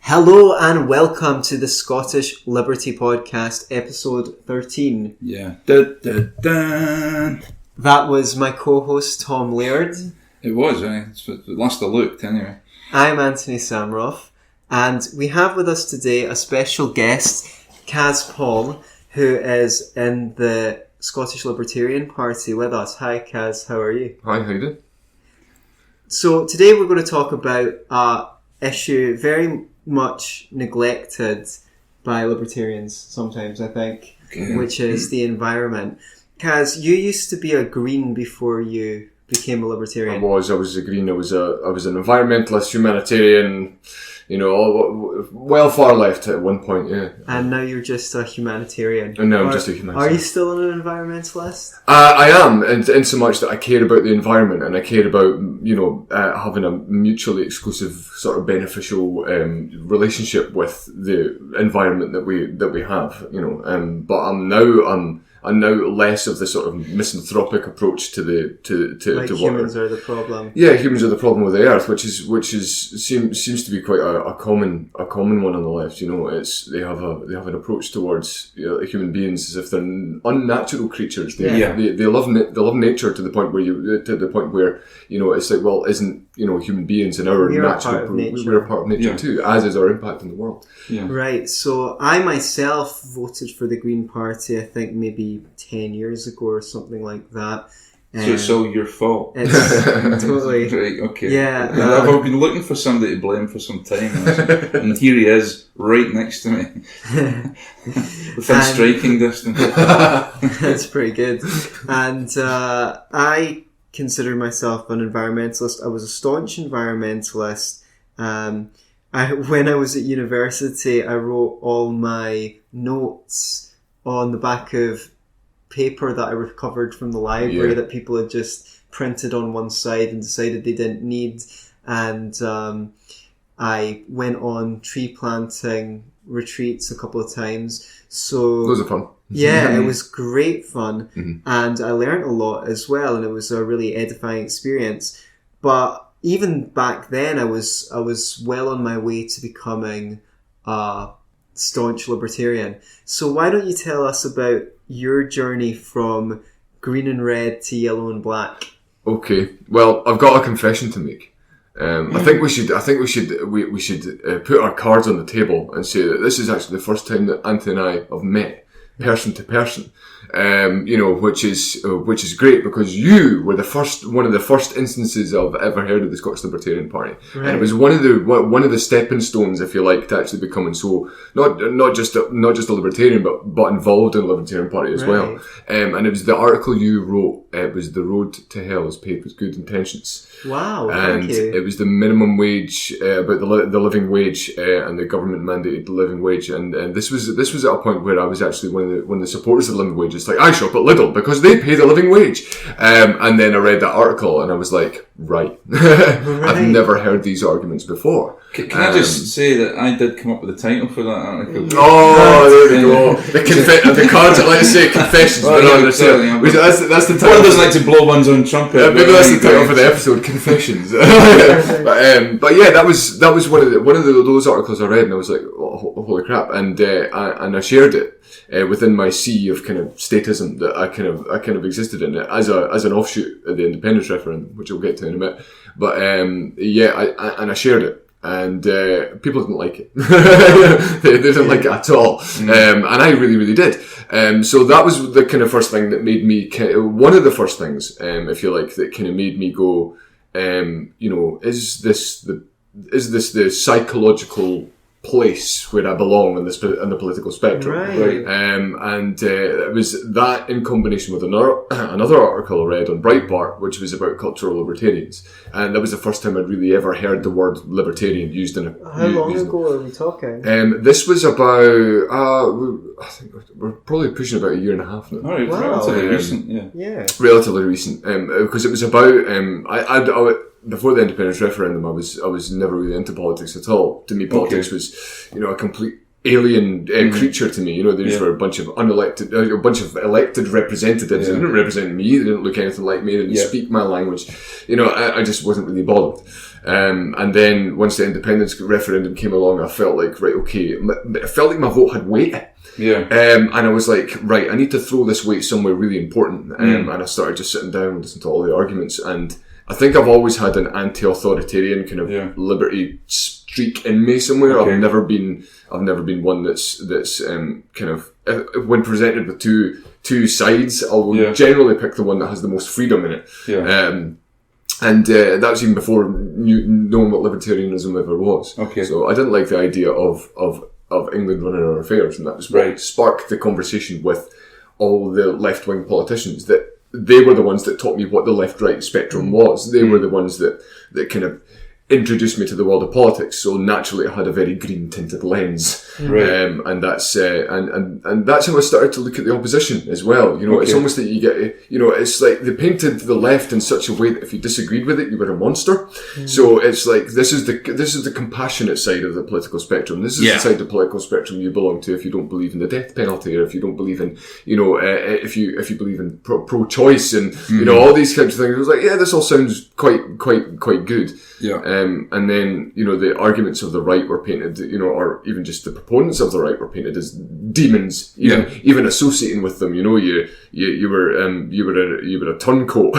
Hello and welcome to the Scottish Liberty Podcast, episode 13. Yeah. Da, da, da. That was my co-host, Tom Laird. It was, It last I looked, anyway. I'm Antony Sammeroff, and we have with us today a special guest, Kaz Paul, who is in the Scottish Libertarian Party with us. Hi, Kaz, how are you? Hi, how you doing? So today we're going to talk about an issue very much neglected by libertarians sometimes, I think, which is the environment. Kaz, you used to be a Green before you became a libertarian. I was a Green. I was an environmentalist, humanitarian, well far left at one point, yeah. And now you're just a humanitarian. And now I'm just a humanitarian. Are you still an environmentalist? I am, in so much that I care about the environment and I care about, having a mutually exclusive sort of beneficial relationship with the environment that we have, but I'm now less of the sort of misanthropic approach to humans are the problem. Yeah, humans are the problem with the earth, which seems to be quite a common one on the left. They have an approach towards human beings as if they're unnatural creatures. They love nature to the point where it's like, well, isn't human beings and our natural we're a part of nature too, as is our impact on the world. Yeah. Right. So I myself voted for the Green Party, I think maybe 10 years ago or something like that. So it's all your fault. It's totally. Right, okay. Yeah. I've been looking for somebody to blame for some time, and here he is, right next to me. Within striking distance. That's pretty good. And I consider myself an environmentalist. I was a staunch environmentalist. When I was at university, I wrote all my notes on the back of paper that I recovered from the library that people had just printed on one side and decided they didn't need. And I went on tree planting retreats a couple of times. So those are fun. Yeah, it was great fun. Mm-hmm. And I learned a lot as well, and it was a really edifying experience. But even back then, I was well on my way to becoming a staunch libertarian. So why don't you tell us about your journey from green and red to yellow and black? Okay. Well, I've got a confession to make. I think we should put our cards on the table and say that this is actually the first time that Antony and I have met person to person. Which is great because you were one of the first instances I've ever heard of the Scottish Libertarian Party, right. And it was one of the stepping stones, if you like, to actually becoming so not just a libertarian, but involved in the Libertarian Party as well. And it was the article you wrote. It was "The Road to Hell is Paved with Good Intentions." Wow, and thank you. It was the minimum wage, about the living wage, and the government mandated living wage, and this was at a point where I was actually one of the supporters of the living wage. It's like, I shop at Lidl because they pay the living wage, and then I read that article and I was like, right. I've never heard these arguments before. Can I just say that I did come up with the title for that article? Oh, there we go. The cards, let's say confessions. That's the title. One doesn't like to blow one's own trumpet. Maybe that's the title for the episode, confessions. But yeah, that was one of those articles I read, and I was like, oh, holy crap! And I shared it within my sea of kind of statism that I kind of existed in it as an offshoot of the independence referendum, which we'll get to in a minute. But I shared it. And people didn't like it. They didn't like it at all. And I really, really did. So that was the kind of first thing that made me, one of the first things, if you like, that kind of made me go, is this the psychological place where I belong in the political spectrum? Right. And it was that in combination with another article I read on Breitbart, which was about cultural libertarians, and that was the first time I'd really ever heard the word libertarian used in a. How long ago are we talking? This was about I think we're probably pushing about a year and a half now. Oh, wow. Relatively recent, yeah. Relatively recent, because it was about I before the independence referendum, I was never really into politics at all. To me, politics was, a complete alien creature to me. You know, these were a bunch of elected representatives. They didn't represent me. They didn't look anything like me. They didn't speak my language. You know, I just wasn't really bothered. And then once the independence referendum came along, I felt like, right, okay, I felt like my vote had weight. Yeah. And I was like, right, I need to throw this weight somewhere really important. And I started just sitting down and listening to all the arguments. And I think I've always had an anti-authoritarian kind of liberty streak in me somewhere. Okay. I've never been one that's kind of, when presented with two sides, I'll generally pick the one that has the most freedom in it. Yeah. And that was even before knowing what libertarianism ever was. Okay. So I didn't like the idea of England running our affairs, and that was what sparked the conversation with all the left-wing politicians. That they were the ones that taught me what the left-right spectrum was. They were the ones that kind of introduced me to the world of politics. So naturally, I had a very green-tinted lens, and that's and that's how I started to look at the opposition as well. You know, it's almost that you get, you know, it's like they painted the left in such a way that if you disagreed with it, you were a monster. So it's like this is the compassionate side of the political spectrum. This is the side of the political spectrum you belong to if you don't believe in the death penalty, or if you don't believe in, you know, if you believe in pro-choice and you know all these kinds of things. It was like, yeah, this all sounds quite good. Yeah. And then, you know, the arguments of the right were painted, you know, or even just the proponents of the right were painted as demons, even associating with them. You know, you were a turncoat.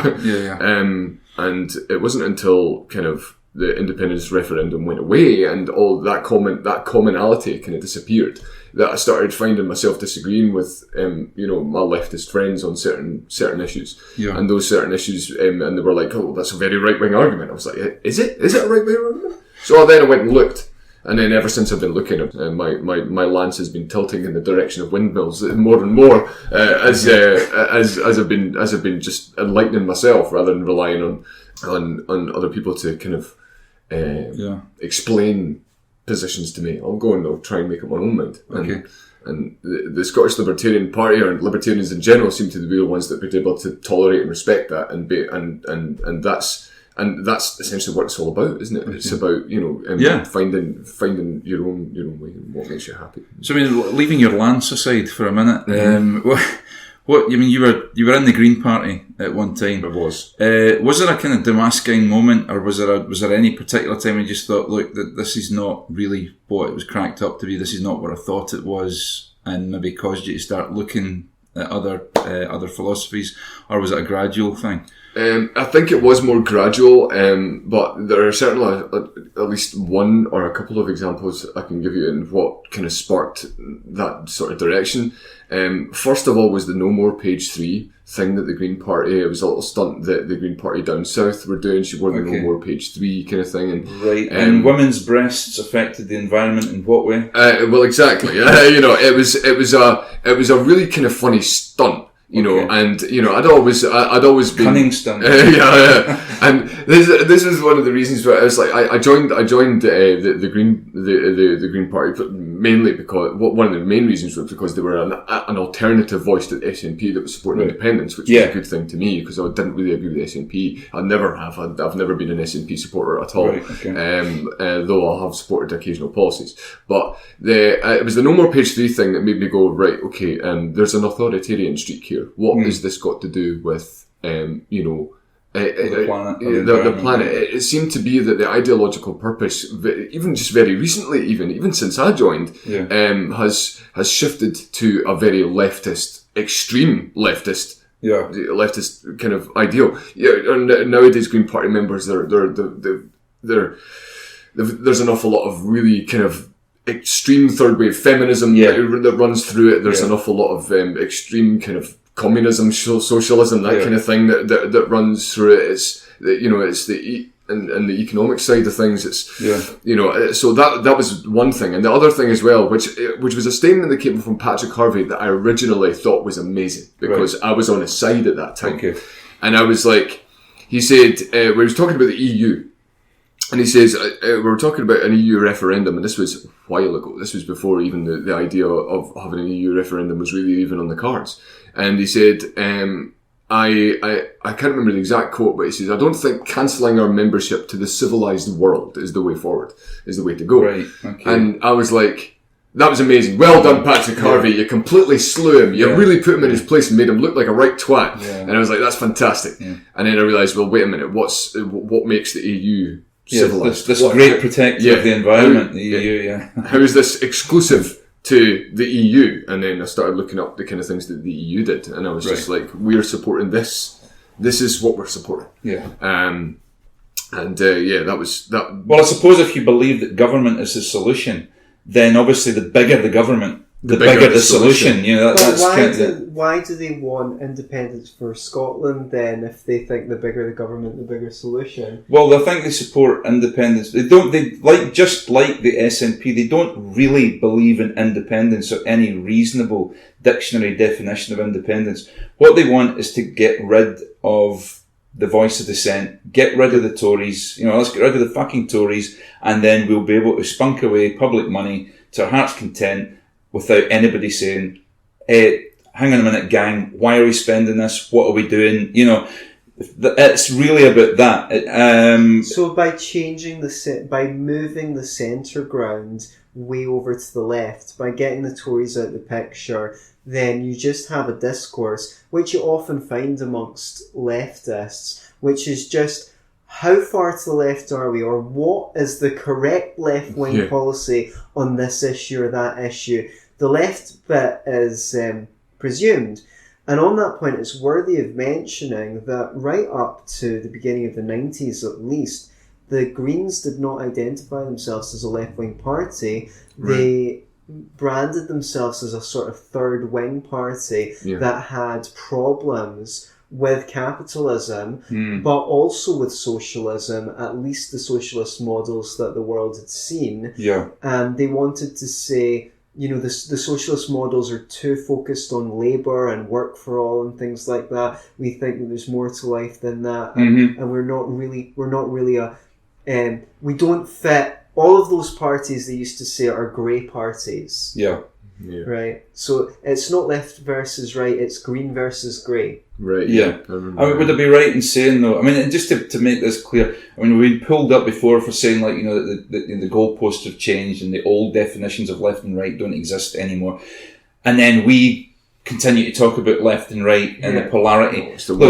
And it wasn't until kind of the independence referendum went away and all that commonality kind of disappeared, that I started finding myself disagreeing with, you know, my leftist friends on certain issues. Yeah. And those certain issues, and they were like, oh, that's a very right-wing argument. I was like, is it a right-wing argument? So then I went and looked. And then ever since I've been looking, my lance has been tilting in the direction of windmills more and more, as I've been just enlightening myself rather than relying on other people to kind of, explain positions to me. I'll try and make up my own mind. And the Scottish Libertarian Party, or Libertarians in general, seem to be the ones that be able to tolerate and respect that, and that's essentially what it's all about, isn't it? It's about, you know, finding your own way and what makes you happy. So I mean, leaving your lance aside for a minute, what you mean? You were in the Green Party at one time. I was. Was there a kind of Damascene moment, or was there any particular time when you just thought, look, this is not really what it was cracked up to be. This is not what I thought it was, and maybe caused you to start looking at other philosophies, or was it a gradual thing? I think it was more gradual, but there are certainly at least one or a couple of examples I can give you in what kind of sparked that sort of direction. First of all was the No More Page 3 thing that the Green Party, it was a little stunt that the Green Party down south were doing. She wore the No More Page 3 kind of thing. And women's breasts affected the environment in what way? Well, exactly. You know, it was a really kind of funny stunt. You know, and you know, I'd always been cunning stunt. And this is one of the reasons why I was like, I joined the Green Party mainly because one of the main reasons was because they were an alternative voice to the SNP that was supporting independence, which was a good thing to me because I didn't really agree with the SNP. I never have. I've never been an SNP supporter at all. Though I have supported occasional policies, but it was the No More Page 3 thing that made me go, right, okay, there's an authoritarian streak here. What has this got to do with, you know, the planet? It seemed to be that the ideological purpose, even just very recently, even since I joined, has shifted to a very extreme leftist kind of ideal. And nowadays, Green Party members, there's an awful lot of really kind of extreme third wave feminism that runs through it. There's an awful lot of extreme kind of communism, socialism, that kind of thing that runs through it. It's and the economic side of things. It's you know, so that was one thing, and the other thing as well, which was a statement that came from Patrick Harvey that I originally thought was amazing because I was on his side at that time, and I was like, he said we was talking about the EU. And he says, we were talking about an EU referendum, and this was a while ago. This was before even the idea of having an EU referendum was really even on the cards. And he said, I can't remember the exact quote, but he says, I don't think cancelling our membership to the civilised world is the way forward, is the way to go. Right, okay. And I was like, That was amazing. Well done, Patrick Harvey. You completely slew him. You really put him in his place and made him look like a right twat. Yeah. And I was like, that's fantastic. Yeah. And then I realised, well, wait a minute, what makes the EU civilised? This great protector of the environment, the EU, How is this exclusive to the EU? And then I started looking up the kind of things that the EU did. And I was just like, we're supporting this. This is what we're supporting. Yeah. That was that. Well, I suppose if you believe that government is the solution, then obviously the bigger the government, the bigger the solution. You know, why do they want independence for Scotland then? If they think the bigger the government, the bigger solution. Well, I think they support independence. Just like the SNP, they don't really believe in independence or any reasonable dictionary definition of independence. What they want is to get rid of the voice of dissent, get rid of the Tories, let's get rid of the fucking Tories, and then we'll be able to spunk away public money to our heart's content without anybody saying, hey, hang on a minute, gang, why are we spending this? What are we doing? It's really about that. So by moving the centre ground way over to the left, by getting the Tories out of the picture, then you just have a discourse, which you often find amongst leftists, which is just, how far to the left are we, or what is the correct left-wing policy on this issue or that issue? The left bit is presumed. And on that point, it's worthy of mentioning that right up to the beginning of the 90s at least, the Greens did not identify themselves as a left-wing party. Right. They branded themselves as a sort of third-wing party that had problems with capitalism, but also with socialism, at least the socialist models that the world had seen. Yeah. And they wanted to say, the socialist models are too focused on labour and work for all and things like that. We think that there's more to life than that, and we're not really we don't fit. All of those parties they used to say are grey parties. Yeah. Right. So it's not left versus right, it's green versus grey. Right. Yeah. Would I be right in saying though? I mean, just to make this clear, we've been pulled up before for saying the goalposts have changed and the old definitions of left and right don't exist anymore, and then we continue to talk about left and right and the polarity. It's a way.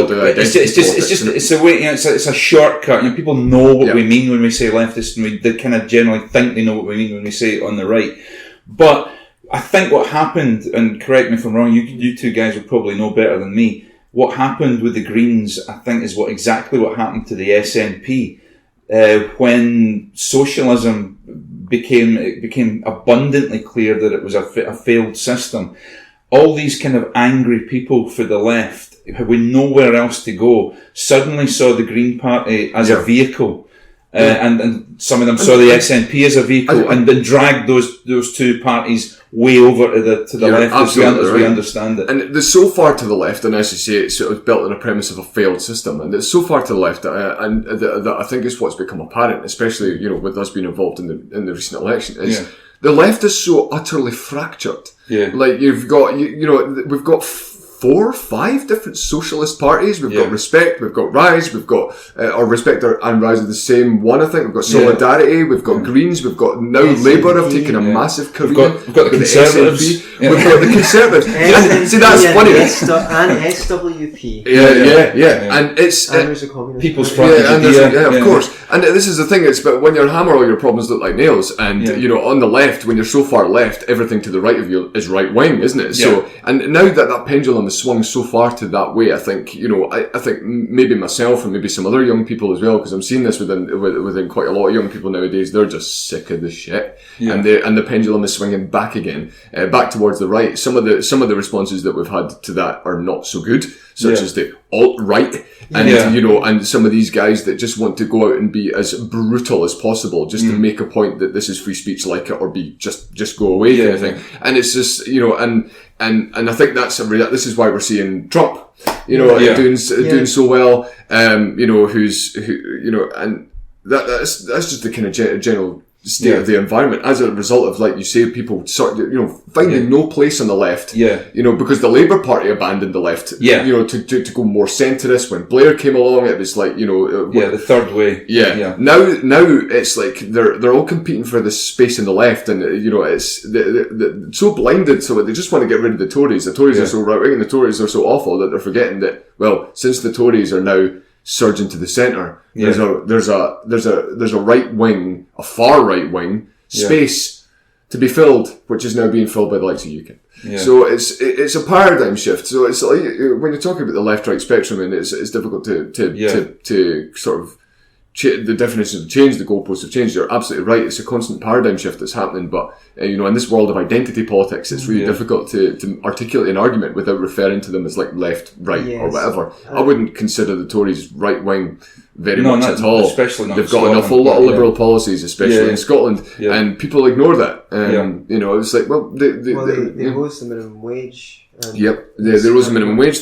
It's a shortcut. People know what we mean when we say leftist, and they kind of generally think they know what we mean when we say it on the right. But I think what happened, and correct me if I'm wrong, you two guys will probably know better than me. What happened with the Greens, I think, is exactly what happened to the SNP when socialism became abundantly clear that it was a failed system. All these kind of angry people for the left, with nowhere else to go, suddenly saw the Green Party as a vehicle. And some of them saw the SNP as a vehicle, and then dragged those two parties way over to the left as we understand it. And there's so far to the left, and as you say, it's sort of built on a premise of a failed system, and it's so far to the left, and that I think is what's become apparent, especially with us being involved in the recent election, is the left is so utterly fractured. Yeah, like you've got we've got 4 or 5 different socialist parties. We've got Respect, we've got Rise, we've got Respect and Rise are the same one, I think. We've got Solidarity, we've got Greens, we've got now Labour have taken a massive career. We've got the Conservatives. We've got the Conservatives. See, that's funny. And SWP. And it's People's Front. Of course. And this is the thing, it's but when your hammer, all your problems look like nails. And on the left, when you're so far left, everything to the right of you is right wing, isn't it? So, and now that pendulum has swung so far to that way, I think I think maybe myself and maybe some other young people as well, because I'm seeing this within quite a lot of young people nowadays. They're just sick of the shit, and the pendulum is swinging back again, back towards the right. Some of the responses that we've had to that are not so good, such as the alt-right, and and some of these guys that just want to go out and be as brutal as possible just to make a point that this is free speech, like it or be just go away kind of thing. And it's just and I think this is why we're seeing Trump doing so well, and that's just the kind of general state of the environment as a result of, like you say, people finding no place on the left. Yeah. Because the Labour Party abandoned the left. Yeah. To go more centrist. When Blair came along, it was like, the third way. Yeah. Yeah. Now it's like they're all competing for this space in the left, and it's they're so blinded, so they just want to get rid of the Tories. The Tories are so right wing, and the Tories are so awful that they're forgetting that, well, since the Tories are now surging to the centre, there's a right wing, a far right wing space to be filled, which is now being filled by the likes of UKIP. Yeah. So it's a paradigm shift. So it's like, when you're talking about the left-right spectrum, and it's difficult to sort of the definitions have changed, the goalposts have changed. You're absolutely right. It's a constant paradigm shift that's happening. But in this world of identity politics, it's really difficult to articulate an argument without referring to them as like left, right, or whatever. I wouldn't consider the Tories right wing very much at all. Especially not They've got an awful lot of liberal policies, especially in Scotland, and people ignore that. It's like, they rose the minimum wage. They rose the minimum wage.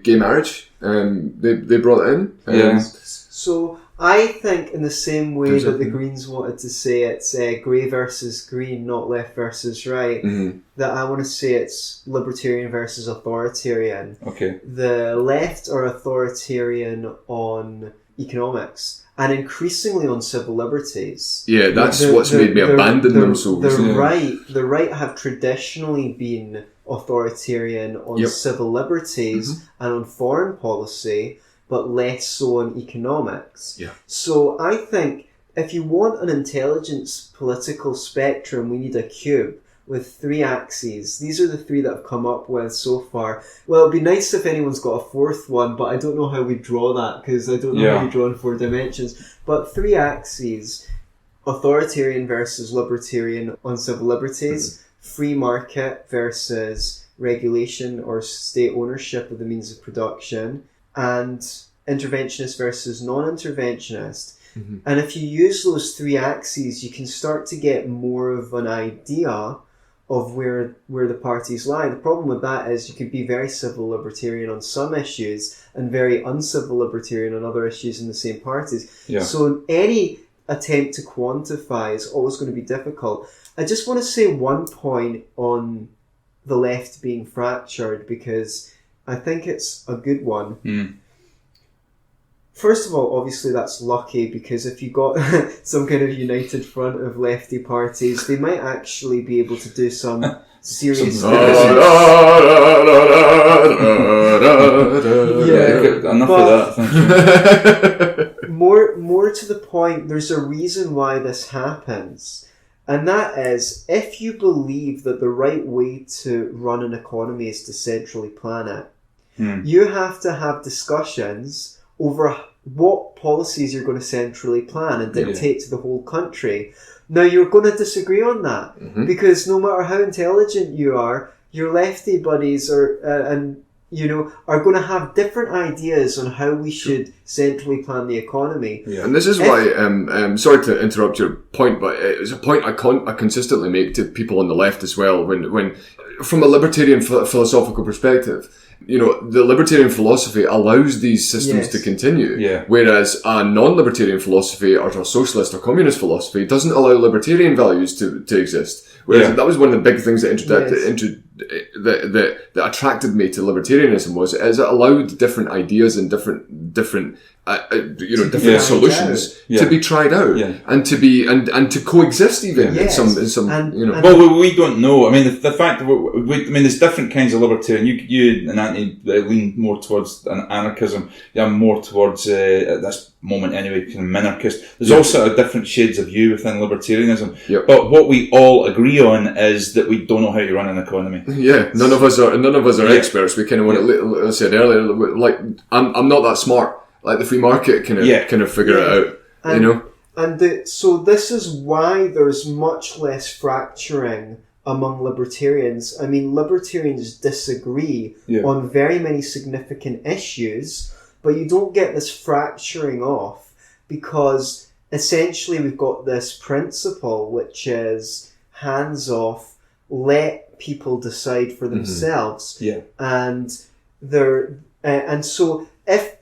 Gay marriage. They brought it in. So I think in the same way that the Greens wanted to say it's grey versus green, not left versus right, that I want to say it's libertarian versus authoritarian. Okay. The left are authoritarian on economics and increasingly on civil liberties. Yeah, that's what's made me abandon them so recently. The right have traditionally been authoritarian on civil liberties and on foreign policy, but less so on economics. Yeah. So I think if you want an intelligence political spectrum, we need a cube with 3 axes. These are the 3 that I've come up with so far. Well, it'd be nice if anyone's got a 4th one, but I don't know how we draw that, because I don't know how you draw in 4 dimensions. But 3 axes: authoritarian versus libertarian on civil liberties, free market versus regulation or state ownership of the means of production, and interventionist versus non-interventionist. And if you use those 3 axes, you can start to get more of an idea of where the parties lie. The problem with that is you could be very civil libertarian on some issues and very uncivil libertarian on other issues in the same parties. Yeah. So any attempt to quantify is always going to be difficult. I just want to say one point on the left being fractured, because I think it's a good one. First of all, obviously that's lucky, because if you got some kind of united front of lefty parties, they might actually be able to do some serious... enough of that, thank you. More to the point, there's a reason why this happens. And that is, if you believe that the right way to run an economy is to centrally plan it, you have to have discussions over what policies you're going to centrally plan and dictate to the whole country. Now, you're going to disagree on that, because no matter how intelligent you are, your lefty buddies are going to have different ideas on how we should centrally plan the economy. Yeah, and this is why, sorry to interrupt your point, but it's a point I consistently make to people on the left as well, when from a libertarian philosophical perspective. The libertarian philosophy allows these systems to continue, whereas a non-libertarian philosophy or a socialist or communist philosophy doesn't allow libertarian values to exist. Whereas that was one of the big things that that attracted me to libertarianism was it allowed different ideas and different solutions to be tried out and to be and to coexist even in some Well, we don't know. I mean, the fact that there's different kinds of libertarian. You and Antony lean more towards an anarchism. I'm more towards at this moment anyway, kind of minarchist. There's also different shades of you within libertarianism. But what we all agree on is that we don't know how to run an economy. Yeah, none of us are experts. We kind of want to. I said earlier, like I'm not that smart. Like the free market kind of figure it out, And so this is why there's much less fracturing among libertarians. I mean, libertarians disagree on very many significant issues, but you don't get this fracturing off because essentially we've got this principle which is hands off, let people decide for themselves, and so if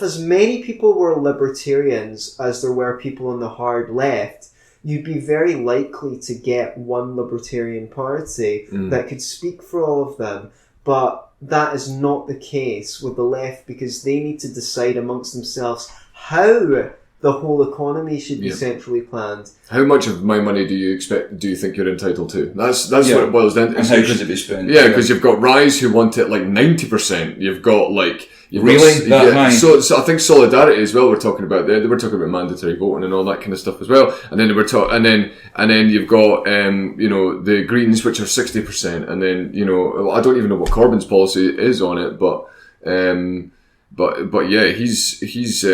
as many people were libertarians as there were people on the hard left, you'd be very likely to get one Libertarian Party that could speak for all of them. But that is not the case with the left, because they need to decide amongst themselves how the whole economy should be centrally planned. How much of my money do you think you're entitled to? That's what it boils down to. And how should it be spent? Yeah, because you've got Rise who want it like 90%. You've got like... That high? So I think Solidarity as well. We're talking about they were talking about mandatory voting and all that kind of stuff as well. And then and then you've got the Greens, which are 60%. And then I don't even know what Corbyn's policy is on it, but yeah, he's.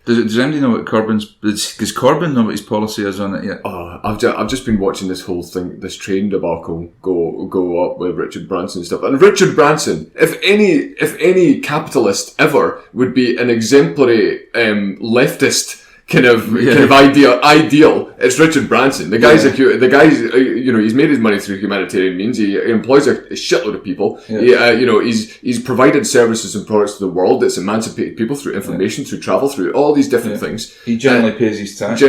Does anybody know what does Corbyn know what his policy is on it yet? I've just been watching this whole thing, this train debacle go up with Richard Branson and stuff. And Richard Branson, if any capitalist ever would be an exemplary leftist kind of ideal, it's Richard Branson. The guy's he's made his money through humanitarian means. He employs a shitload of people. He's provided services and products to the world that's emancipated people through information, through travel, through all these different things. He generally pays his tax.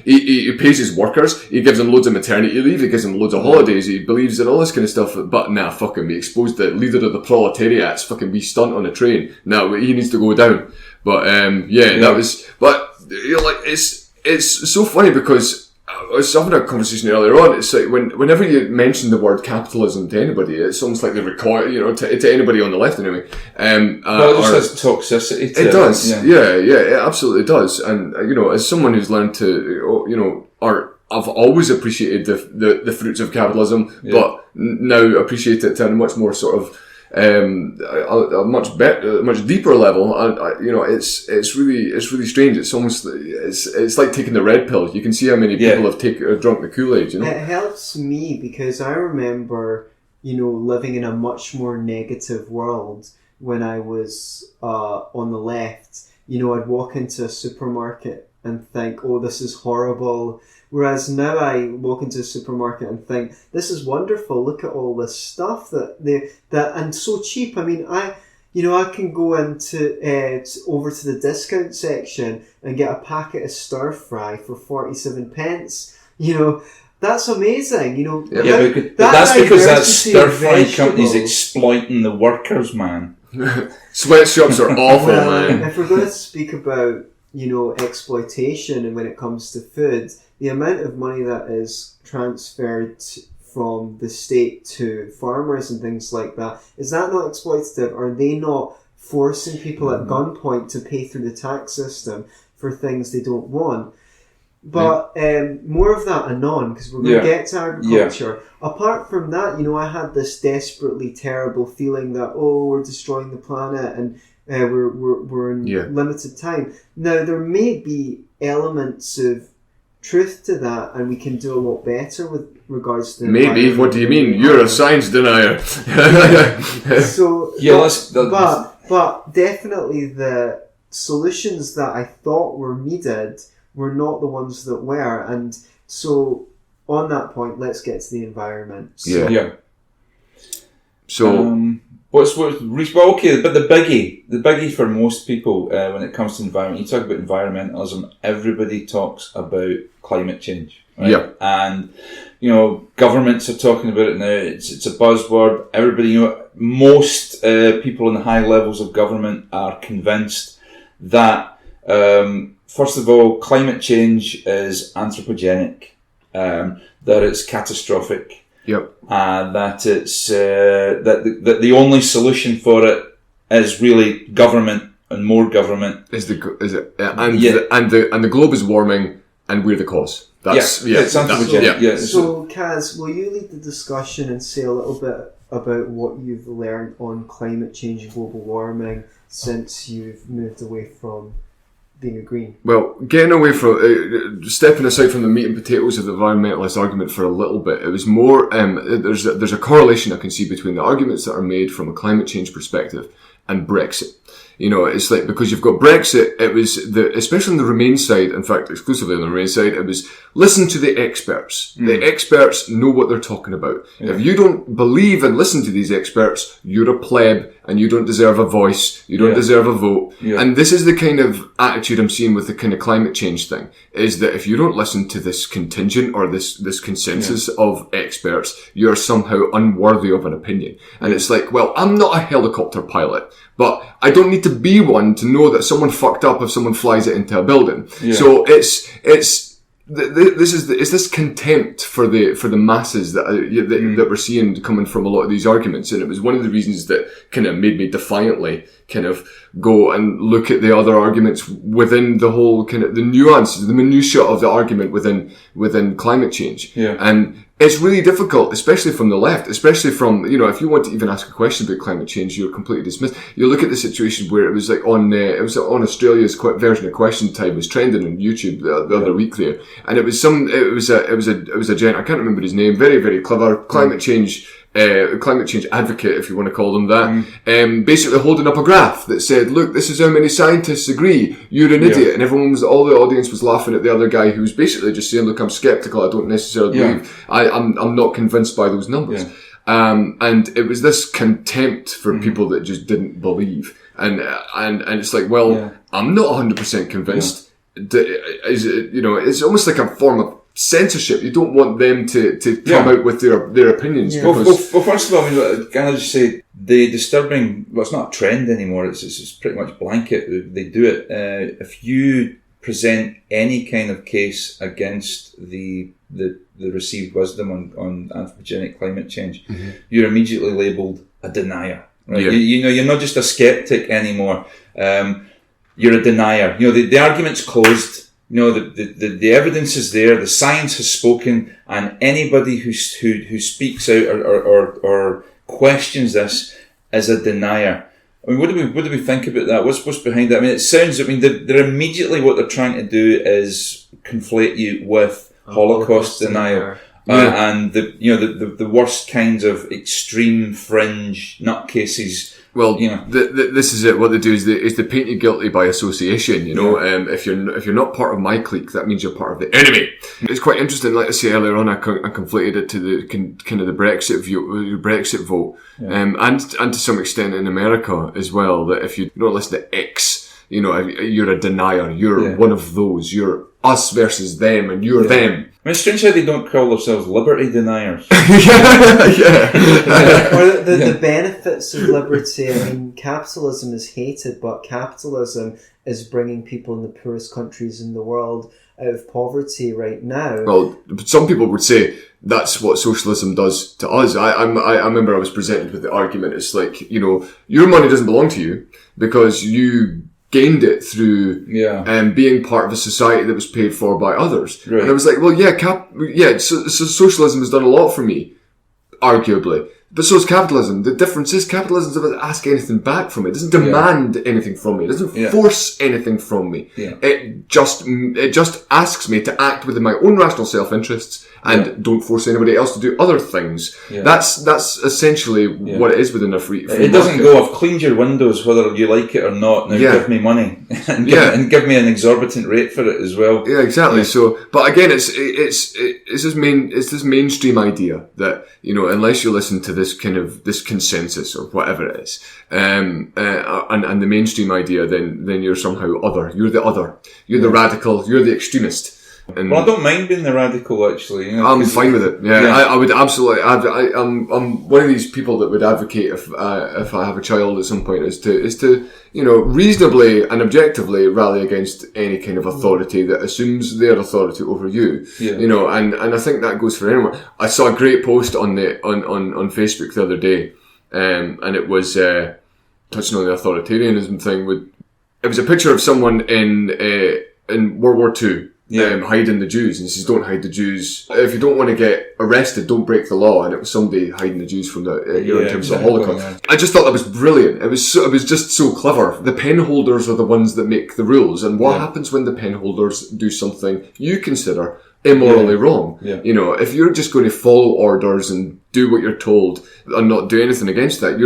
He pays his workers. He gives them loads of maternity leave. He gives them loads of holidays. He believes in all this kind of stuff. But nah, fuck him. He exposed the leader of the proletariat's fucking wee stunt on a train. Now he needs to go down. But that was. But it's so funny because I was having a conversation earlier on. It's like whenever you mention the word capitalism to anybody, it's almost like they recoil, to anybody on the left anyway. It just has toxicity to it. It does. Yeah, it absolutely does. And, as someone who's learned to, I've always appreciated the fruits of capitalism, but now appreciate it to a much more sort of, a much deeper level. It's really strange. It's almost it's like taking the red pill. You can see how many people have drunk the Kool-Aid. It helps me because I remember living in a much more negative world when I was on the left. I'd walk into a supermarket and think, oh, this is horrible. Whereas now I walk into a supermarket and think, this is wonderful. Look at all this stuff that and so cheap. I mean, I can go into over to the discount section and get a packet of stir fry for 47 pence. That's amazing. But that's because that stir fry company's exploiting the workers, man. Sweatshops are awful, man. If we're going to speak about exploitation and when it comes to food, the amount of money that is transferred from the state to farmers and things like that, is that not exploitative? Are they not forcing people at gunpoint to pay through the tax system for things they don't want? But more of that anon, because we're going to get to agriculture. Apart from that, I had this desperately terrible feeling that, we're destroying the planet and we're in limited time. Now, there may be elements of truth to that, and we can do a lot better with regards to... Maybe. What do you mean? You're a science denier. But definitely the solutions that I thought were needed were not the ones that were. And so, on that point, let's get to the environment. So, but the biggie for most people when it comes to environment, you talk about environmentalism, everybody talks about climate change, right? Yeah. And governments are talking about it now. It's a buzzword. Everybody, most people in the high levels of government are convinced that first of all, climate change is anthropogenic, that it's catastrophic. Yep. That it's that the only solution for it is really government and more government. And the globe is warming, and we're the cause. It's anthropogenic. So, Kaz, will you lead the discussion and say a little bit about what you've learned on climate change and global warming since you've moved away from being a green? Well, getting away from stepping aside from the meat and potatoes of the environmentalist argument for a little bit, it was more there's a correlation I can see between the arguments that are made from a climate change perspective and Brexit. You know, it's like, because you've got Brexit, it was especially on the Remain side, in fact, exclusively on the Remain side, it was listen to the experts. The experts know what they're talking about. Yeah. If you don't believe and listen to these experts, you're a pleb and you don't deserve a voice. You don't deserve a vote. Yeah. And this is the kind of attitude I'm seeing with the kind of climate change thing, is that if you don't listen to this contingent or this consensus of experts, you're somehow unworthy of an opinion. And it's like, well, I'm not a helicopter pilot, but I don't need to be one to know that someone fucked up if someone flies it into a building. Yeah. So it's this contempt for the masses that we're seeing coming from a lot of these arguments, and it was one of the reasons that kind of made me defiantly kind of go and look at the other arguments within the whole kind of the nuances, the minutiae of the argument within climate change. Yeah. And it's really difficult, especially from the left, especially from, you know, if you want to even ask a question about climate change, you're completely dismissed. You look at the situation where it was like on Australia's version of Question Time was trending on YouTube the other week there, and it was a gent, I can't remember his name, very, very clever climate change advocate, if you want to call them that, basically holding up a graph that said, look, this is how many scientists agree, you're an idiot. And all the audience was laughing at the other guy who was basically just saying, look, I'm skeptical, I don't necessarily believe, I'm not convinced by those numbers. And it was this contempt for people that just didn't believe. And it's like, well, I'm not 100% convinced. You know, it's almost like a form of censorship. You don't want them to come out with their opinions. Well, first of all, I mean, can I just say, the disturbing, well, it's not a trend anymore, it's pretty much blanket, they do it. If you present any kind of case against the received wisdom on anthropogenic climate change, you're immediately labelled a denier. Right? Yeah. You know, you're not just a skeptic anymore. You're a denier. You know, the argument's closed. You know, the evidence is there, the science has spoken, and anybody who speaks out or questions this is a denier. I mean, what do we think about that? What's behind that? I mean, it sounds, I mean, they're immediately, what they're trying to do is conflate you with Holocaust denial. And the worst kinds of extreme fringe nutcases. Well, you know, this is it. What they do is they paint you guilty by association. You know, if you're not part of my clique, that means you're part of the enemy. It's quite interesting. Like I say earlier on, I conflated it to the kind of the Brexit vote, and to some extent in America as well. That if you don't listen to X, you know, you're a denier. You're one of those. You're us versus them, and you're them. I mean, it's strange how they don't call themselves liberty deniers. Or the benefits of liberty. I mean, capitalism is hated, but capitalism is bringing people in the poorest countries in the world out of poverty right now. Well, some people would say that's what socialism does to us. I remember I was presented with the argument. It's like, you know, your money doesn't belong to you because you gained it through being part of a society that was paid for by others. Right. And I was like, well, so socialism has done a lot for me, arguably. But so is capitalism. The difference is capitalism doesn't ask anything back from me. It doesn't demand anything from me. It doesn't force anything from me. Yeah. It just asks me to act within my own rational self-interests and don't force anybody else to do other things. Yeah. That's essentially what it is within a free it doesn't market. go, I've cleaned your windows whether you like it or not, now give me money and give me an exorbitant rate for it as well. Yeah, exactly. So, but again, it's this mainstream idea that, you know, unless you listen to this consensus or whatever it is, and the mainstream idea, then you're somehow other. You're the other. You're the radical. You're the extremist. And well, I don't mind being the radical, actually. You know, I'm fine with it. I would absolutely. I'm one of these people that would advocate if I have a child at some point is to you know, reasonably and objectively rally against any kind of authority that assumes their authority over you. Yeah. You know, and I think that goes for anyone. I saw a great post on Facebook the other day, and it was touching on the authoritarianism thing. It was a picture of someone in World War II. Hiding the Jews, and he says, don't hide the Jews. If you don't want to get arrested, don't break the law. And it was somebody hiding the Jews from the in terms of the Holocaust. Yeah. I just thought that was brilliant. It was just so clever. The pen holders are the ones that make the rules, and what happens when the pen holders do something you consider immorally wrong? Yeah. You know, if you're just going to follow orders and do what you're told and not do anything against that,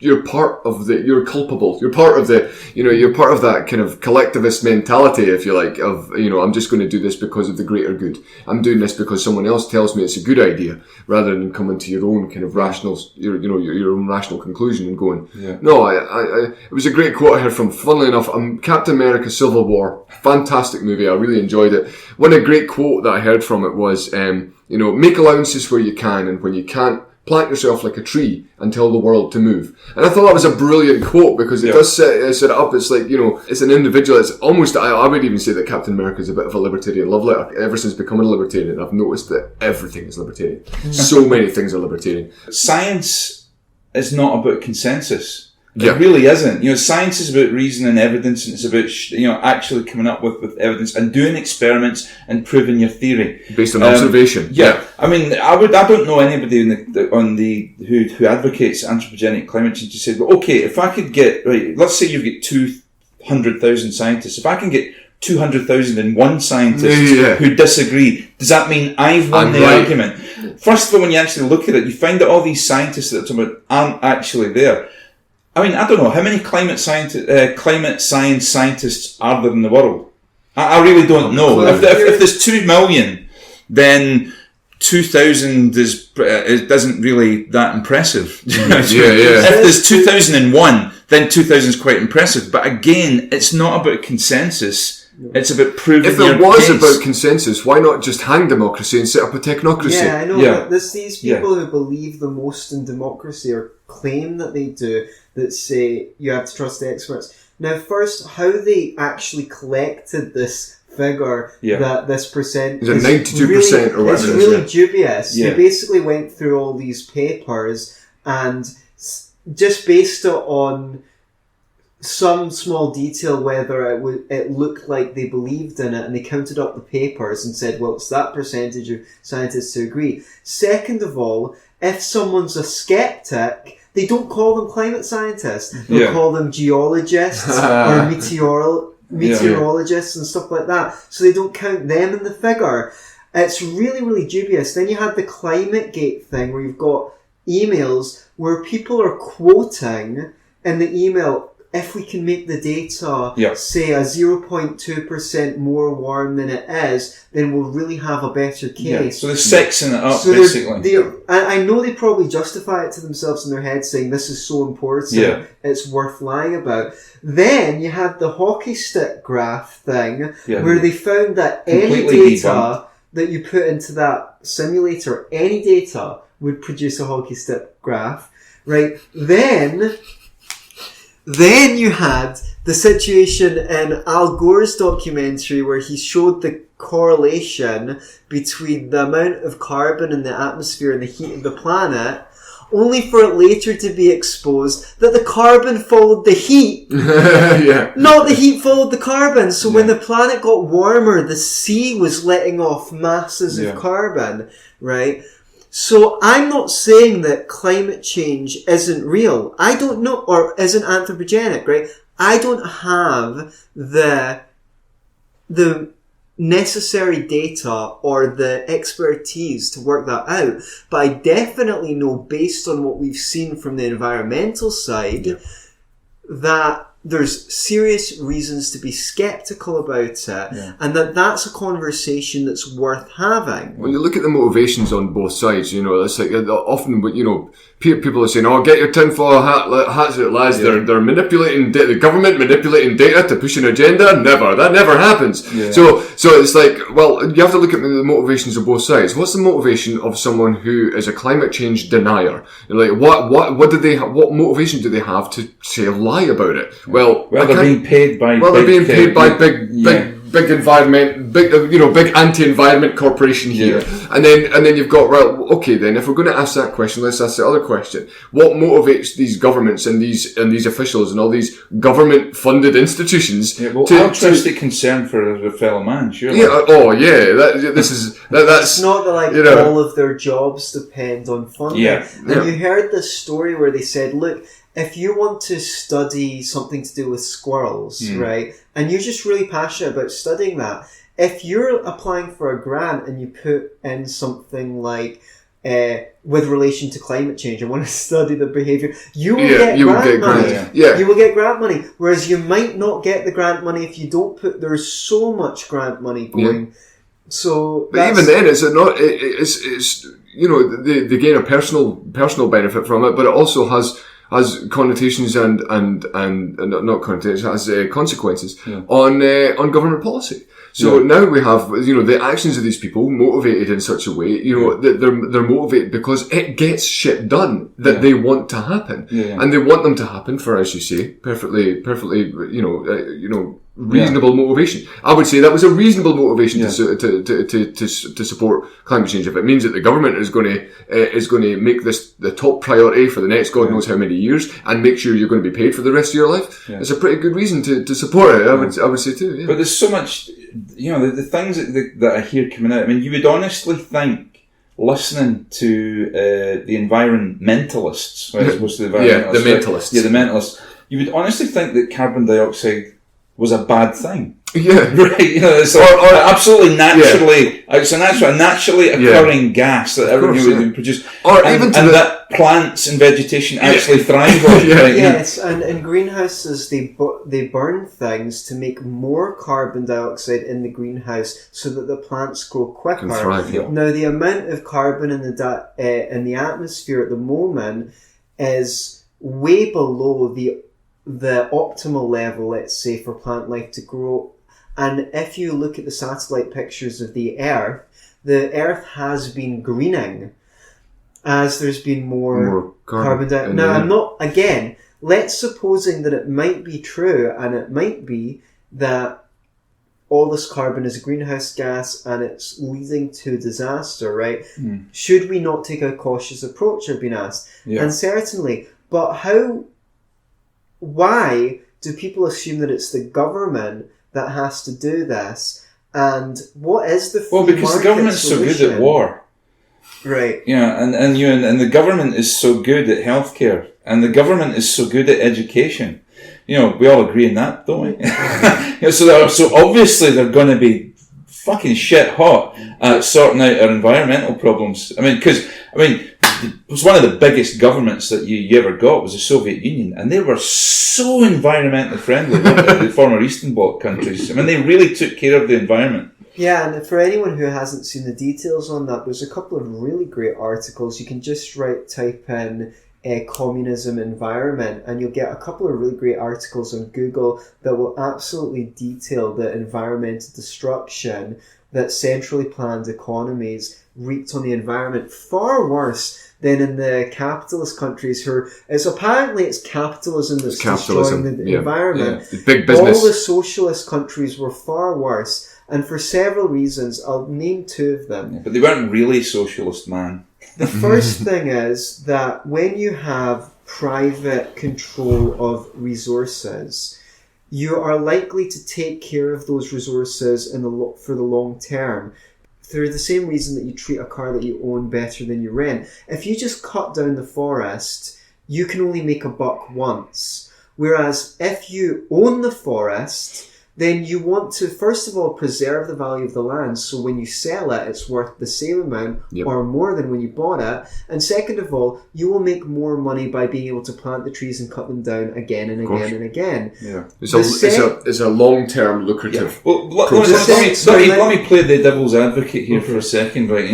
you're culpable. You're part of you're part of that kind of collectivist mentality, if you like, of, I'm just going to do this because of the greater good. I'm doing this because someone else tells me it's a good idea, rather than coming to your own kind of rational, your own rational conclusion and going, no, it was a great quote I heard from, funnily enough, Captain America Civil War. Fantastic movie. I really enjoyed it. One of the great quote that I heard from it was, make allowances where you can, and when you can't, plant yourself like a tree and tell the world to move. And I thought that was a brilliant quote, because it does set it up. It's like, it's an individual. It's almost, I would even say that Captain America is a bit of a libertarian love letter. Ever since becoming a libertarian, I've noticed that everything is libertarian. So many things are libertarian. Science is not about consensus. Yeah. It really isn't. Science is about reason and evidence, and it's about, actually coming up with evidence and doing experiments and proving your theory. Based on observation. Yeah. I mean, I don't know anybody who advocates anthropogenic climate change to say, well, okay, if I could get, right, let's say you've got 200,000 scientists. If I can get 200,001 scientists who disagree, does that mean I've won the argument? First of all, when you actually look at it, you find that all these scientists that are talking about aren't actually there. I mean, I don't know, how many climate science scientists are there in the world? I really don't know. If there's 2 million, then 2,000 isn't really that impressive. If there's 2,001, then 2,000 is quite impressive. But again, it's not about consensus. It's about proving your case. If it was about consensus, why not just hang democracy and set up a technocracy? Yeah, I know. Yeah. But there's these people who believe the most in democracy, or claim that they do, that say you have to trust the experts. Now, first, how they actually collected this figure, that this percent is 92% or whatever. It's really dubious. They basically went through all these papers and just based it on some small detail, whether it looked like they believed in it, and they counted up the papers and said, well, it's that percentage of scientists who agree. Second of all, if someone's a skeptic, they don't call them climate scientists. They'll call them geologists or meteorologists and stuff like that. So they don't count them in the figure. It's really, really dubious. Then you had the ClimateGate thing, where you've got emails where people are quoting in the email, if we can make the data say a 0.2% more warm than it is, then we'll really have a better case. Yeah. So they're sexing it up, basically. I know they probably justify it to themselves in their head, saying this is so important, it's worth lying about. Then you had the hockey stick graph thing, where they found that any data that you put into that simulator, any data would produce a hockey stick graph, right? Then you had the situation in Al Gore's documentary, where he showed the correlation between the amount of carbon in the atmosphere and the heat of the planet, only for it later to be exposed that the carbon followed the heat. Not the heat followed the carbon. So when the planet got warmer, the sea was letting off masses of carbon, right? So I'm not saying that climate change isn't real. I don't know, or isn't anthropogenic, right? I don't have the necessary data or the expertise to work that out. But I definitely know, based on what we've seen from the environmental side, that there's serious reasons to be skeptical about it, and that's a conversation that's worth having. When you look at the motivations on both sides, it's like often, people are saying, "Oh, get your tinfoil hats out, lads." They're manipulating the government, manipulating data to push an agenda. That never happens. So it's like, well, you have to look at the motivations of both sides. What's the motivation of someone who is a climate change denier? Like, what motivation do they have to say a lie about it? Well, they're being paid by big environment, big anti-environment corporation here. And then you've got, well, okay, then if we're going to ask that question, let's ask the other question. What motivates these governments and these officials and all these government-funded institutions? Altruistic concern for a fellow man, surely. That's not that all of their jobs depend on funding. And you heard this story where they said, look, if you want to study something to do with squirrels, right, and you're just really passionate about studying that, if you're applying for a grant and you put in something like with relation to climate change. I want to study the behaviour. You will get grant money. You will get grant money, whereas you might not get the grant money if you don't put. There's so much grant money going. Yeah. So, but even then, it's they gain a personal benefit from it, but it also has connotations and not connotations, has consequences on government policy. So now we have, the actions of these people motivated in such a way, that they're motivated because it gets shit done that they want to happen. And they want them to happen for, as you say, perfectly, reasonable motivation. I would say that was a reasonable motivation to support climate change. If it means that the government is going to make this the top priority for the next God knows how many years and make sure you're going to be paid for the rest of your life, it's a pretty good reason to support it. I would say too. Yeah. But there's so much, the things that I hear coming out. I mean, you would honestly think, listening to the environmentalists, right, as opposed to the environmentalists, the mentalists, you would honestly think that carbon dioxide was a bad thing. Yeah. Right, it's or absolutely naturally, it's a naturally occurring gas that everyone would produce. That plants and vegetation actually thrive on. Yes, and in greenhouses they burn things to make more carbon dioxide in the greenhouse so that the plants grow quicker. Can thrive, Now, the amount of carbon in the atmosphere at the moment is way below the optimal level, let's say, for plant life to grow. And if you look at the satellite pictures of the Earth has been greening as there's been more carbon dioxide. Now, let's supposing that it might be true, and it might be that all this carbon is a greenhouse gas and it's leading to disaster, right? Should we not take a cautious approach, I've been asked. And certainly, but why do people assume that it's the government that has to do this? And what is the free because the government's solution? So good at war. Right. Yeah, and the government is so good at healthcare, and the government is so good at education. We all agree in that, don't we? So obviously they're going to be fucking shit hot at sorting out our environmental problems. It was one of the biggest governments that you ever got was the Soviet Union, and they were so environmentally friendly, weren't they, the former Eastern Bloc countries. They really took care of the environment. Yeah, and for anyone who hasn't seen the details on that, there's a couple of really great articles. You can just type in communism environment, and you'll get a couple of really great articles on Google that will absolutely detail the environmental destruction that centrally planned economies wreaked on the environment, far worse than in the capitalist countries it's capitalism that's destroying the environment. Yeah. Big business. All the socialist countries were far worse, and for several reasons. I'll name two of them. Yeah, but they weren't really socialist, man. The first thing is that when you have private control of resources, you are likely to take care of those resources for the long term. Through the same reason that you treat a car that you own better than you rent. If you just cut down the forest, you can only make $1 once. Whereas if you own the forest, then you want to, first of all, preserve the value of the land, so when you sell it, it's worth the same amount or more than when you bought it. And second of all, you will make more money by being able to plant the trees and cut them down again and again and again. Yeah, it's a long-term lucrative. Yeah. Well, let me play the devil's advocate here for a second, right?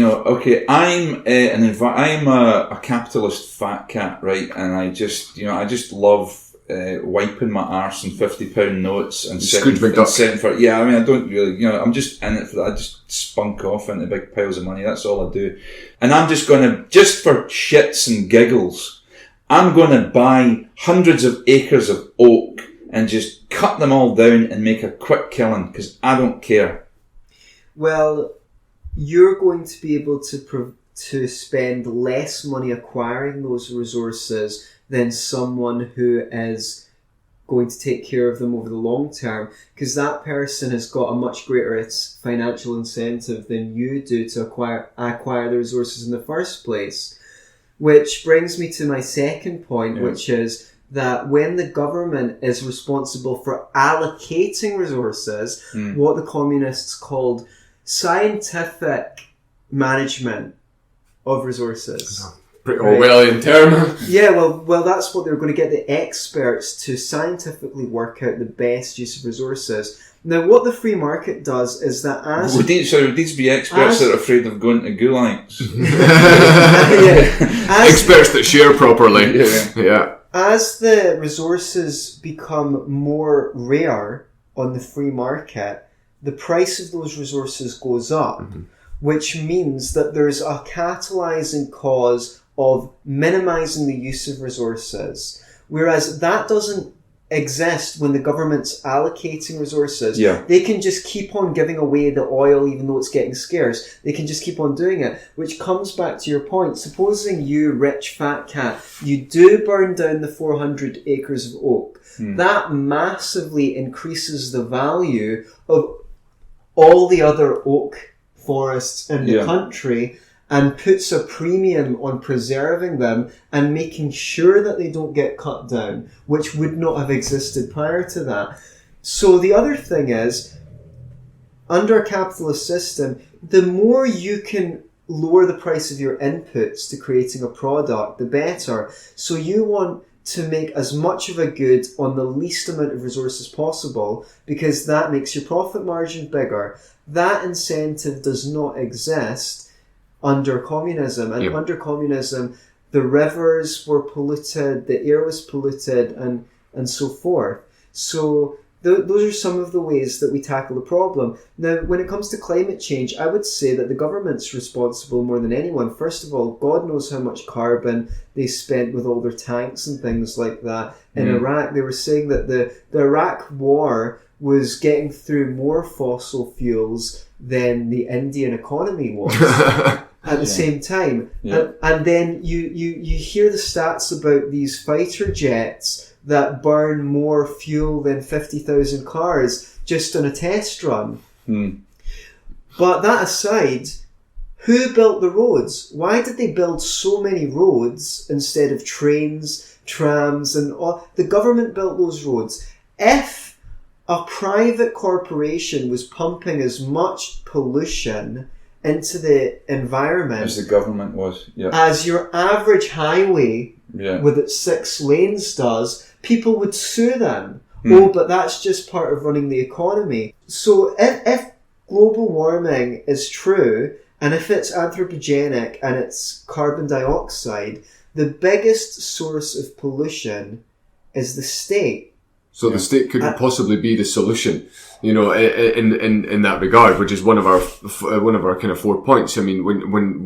I'm a capitalist fat cat, right? And I just love wiping my arse on £50 notes and setting for I don't really, I'm just in it for that. I just spunk off into big piles of money. That's all I do. And I'm just for shits and giggles, I'm going to buy hundreds of acres of oak and just cut them all down and make a quick killing because I don't care. Well, you're going to be able to spend less money acquiring those resources than someone who is going to take care of them over the long term, because that person has got a much greater financial incentive than you do to acquire the resources in the first place. Which brings me to my second point, which is that when the government is responsible for allocating resources, what the communists called scientific management of resources. Pretty Orwellian term. Yeah, well, that's what they're going to get the experts to scientifically work out the best use of resources. Now, what the free market does is that as... Would these be experts that are afraid of going to gulags? Experts that share properly. Yeah. As the resources become more rare on the free market, the price of those resources goes up, which means that there's a catalyzing cause of minimizing the use of resources. Whereas that doesn't exist when the government's allocating resources. They can just keep on giving away the oil even though it's getting scarce. They can just keep on doing it, which comes back to your point. Supposing you, rich fat cat, you do burn down the 400 acres of oak. That massively increases the value of all the other oak forests in the country, and puts a premium on preserving them and making sure that they don't get cut down, which would not have existed prior to that. So the other thing is, under a capitalist system, the more you can lower the price of your inputs to creating a product, the better. So you want to make as much of a good on the least amount of resources possible, because that makes your profit margin bigger. That incentive does not exist under communism. And under communism, the rivers were polluted, the air was polluted, and so forth. So those are some of the ways that we tackle the problem. Now, when it comes to climate change, I would say that the government's responsible more than anyone. First of all, God knows how much carbon they spent with all their tanks and things like that. In Iraq, they were saying that the Iraq war was getting through more fossil fuels than the Indian economy was. At the same time. And then you hear the stats about these fighter jets that burn more fuel than 50,000 cars just on a test run. But that aside, who built the roads? Why did they build so many roads instead of trains, trams, and all? The government built those roads. If a private corporation was pumping as much pollution into the environment as the government was, as your average highway with its 6 lanes does, people would sue them. Oh, but that's just part of running the economy. So if global warming is true, and if it's anthropogenic and it's carbon dioxide, the biggest source of pollution is the state. So the state couldn't possibly be the solution, you know, in that regard, which is one of our kind of 4 points. I mean, when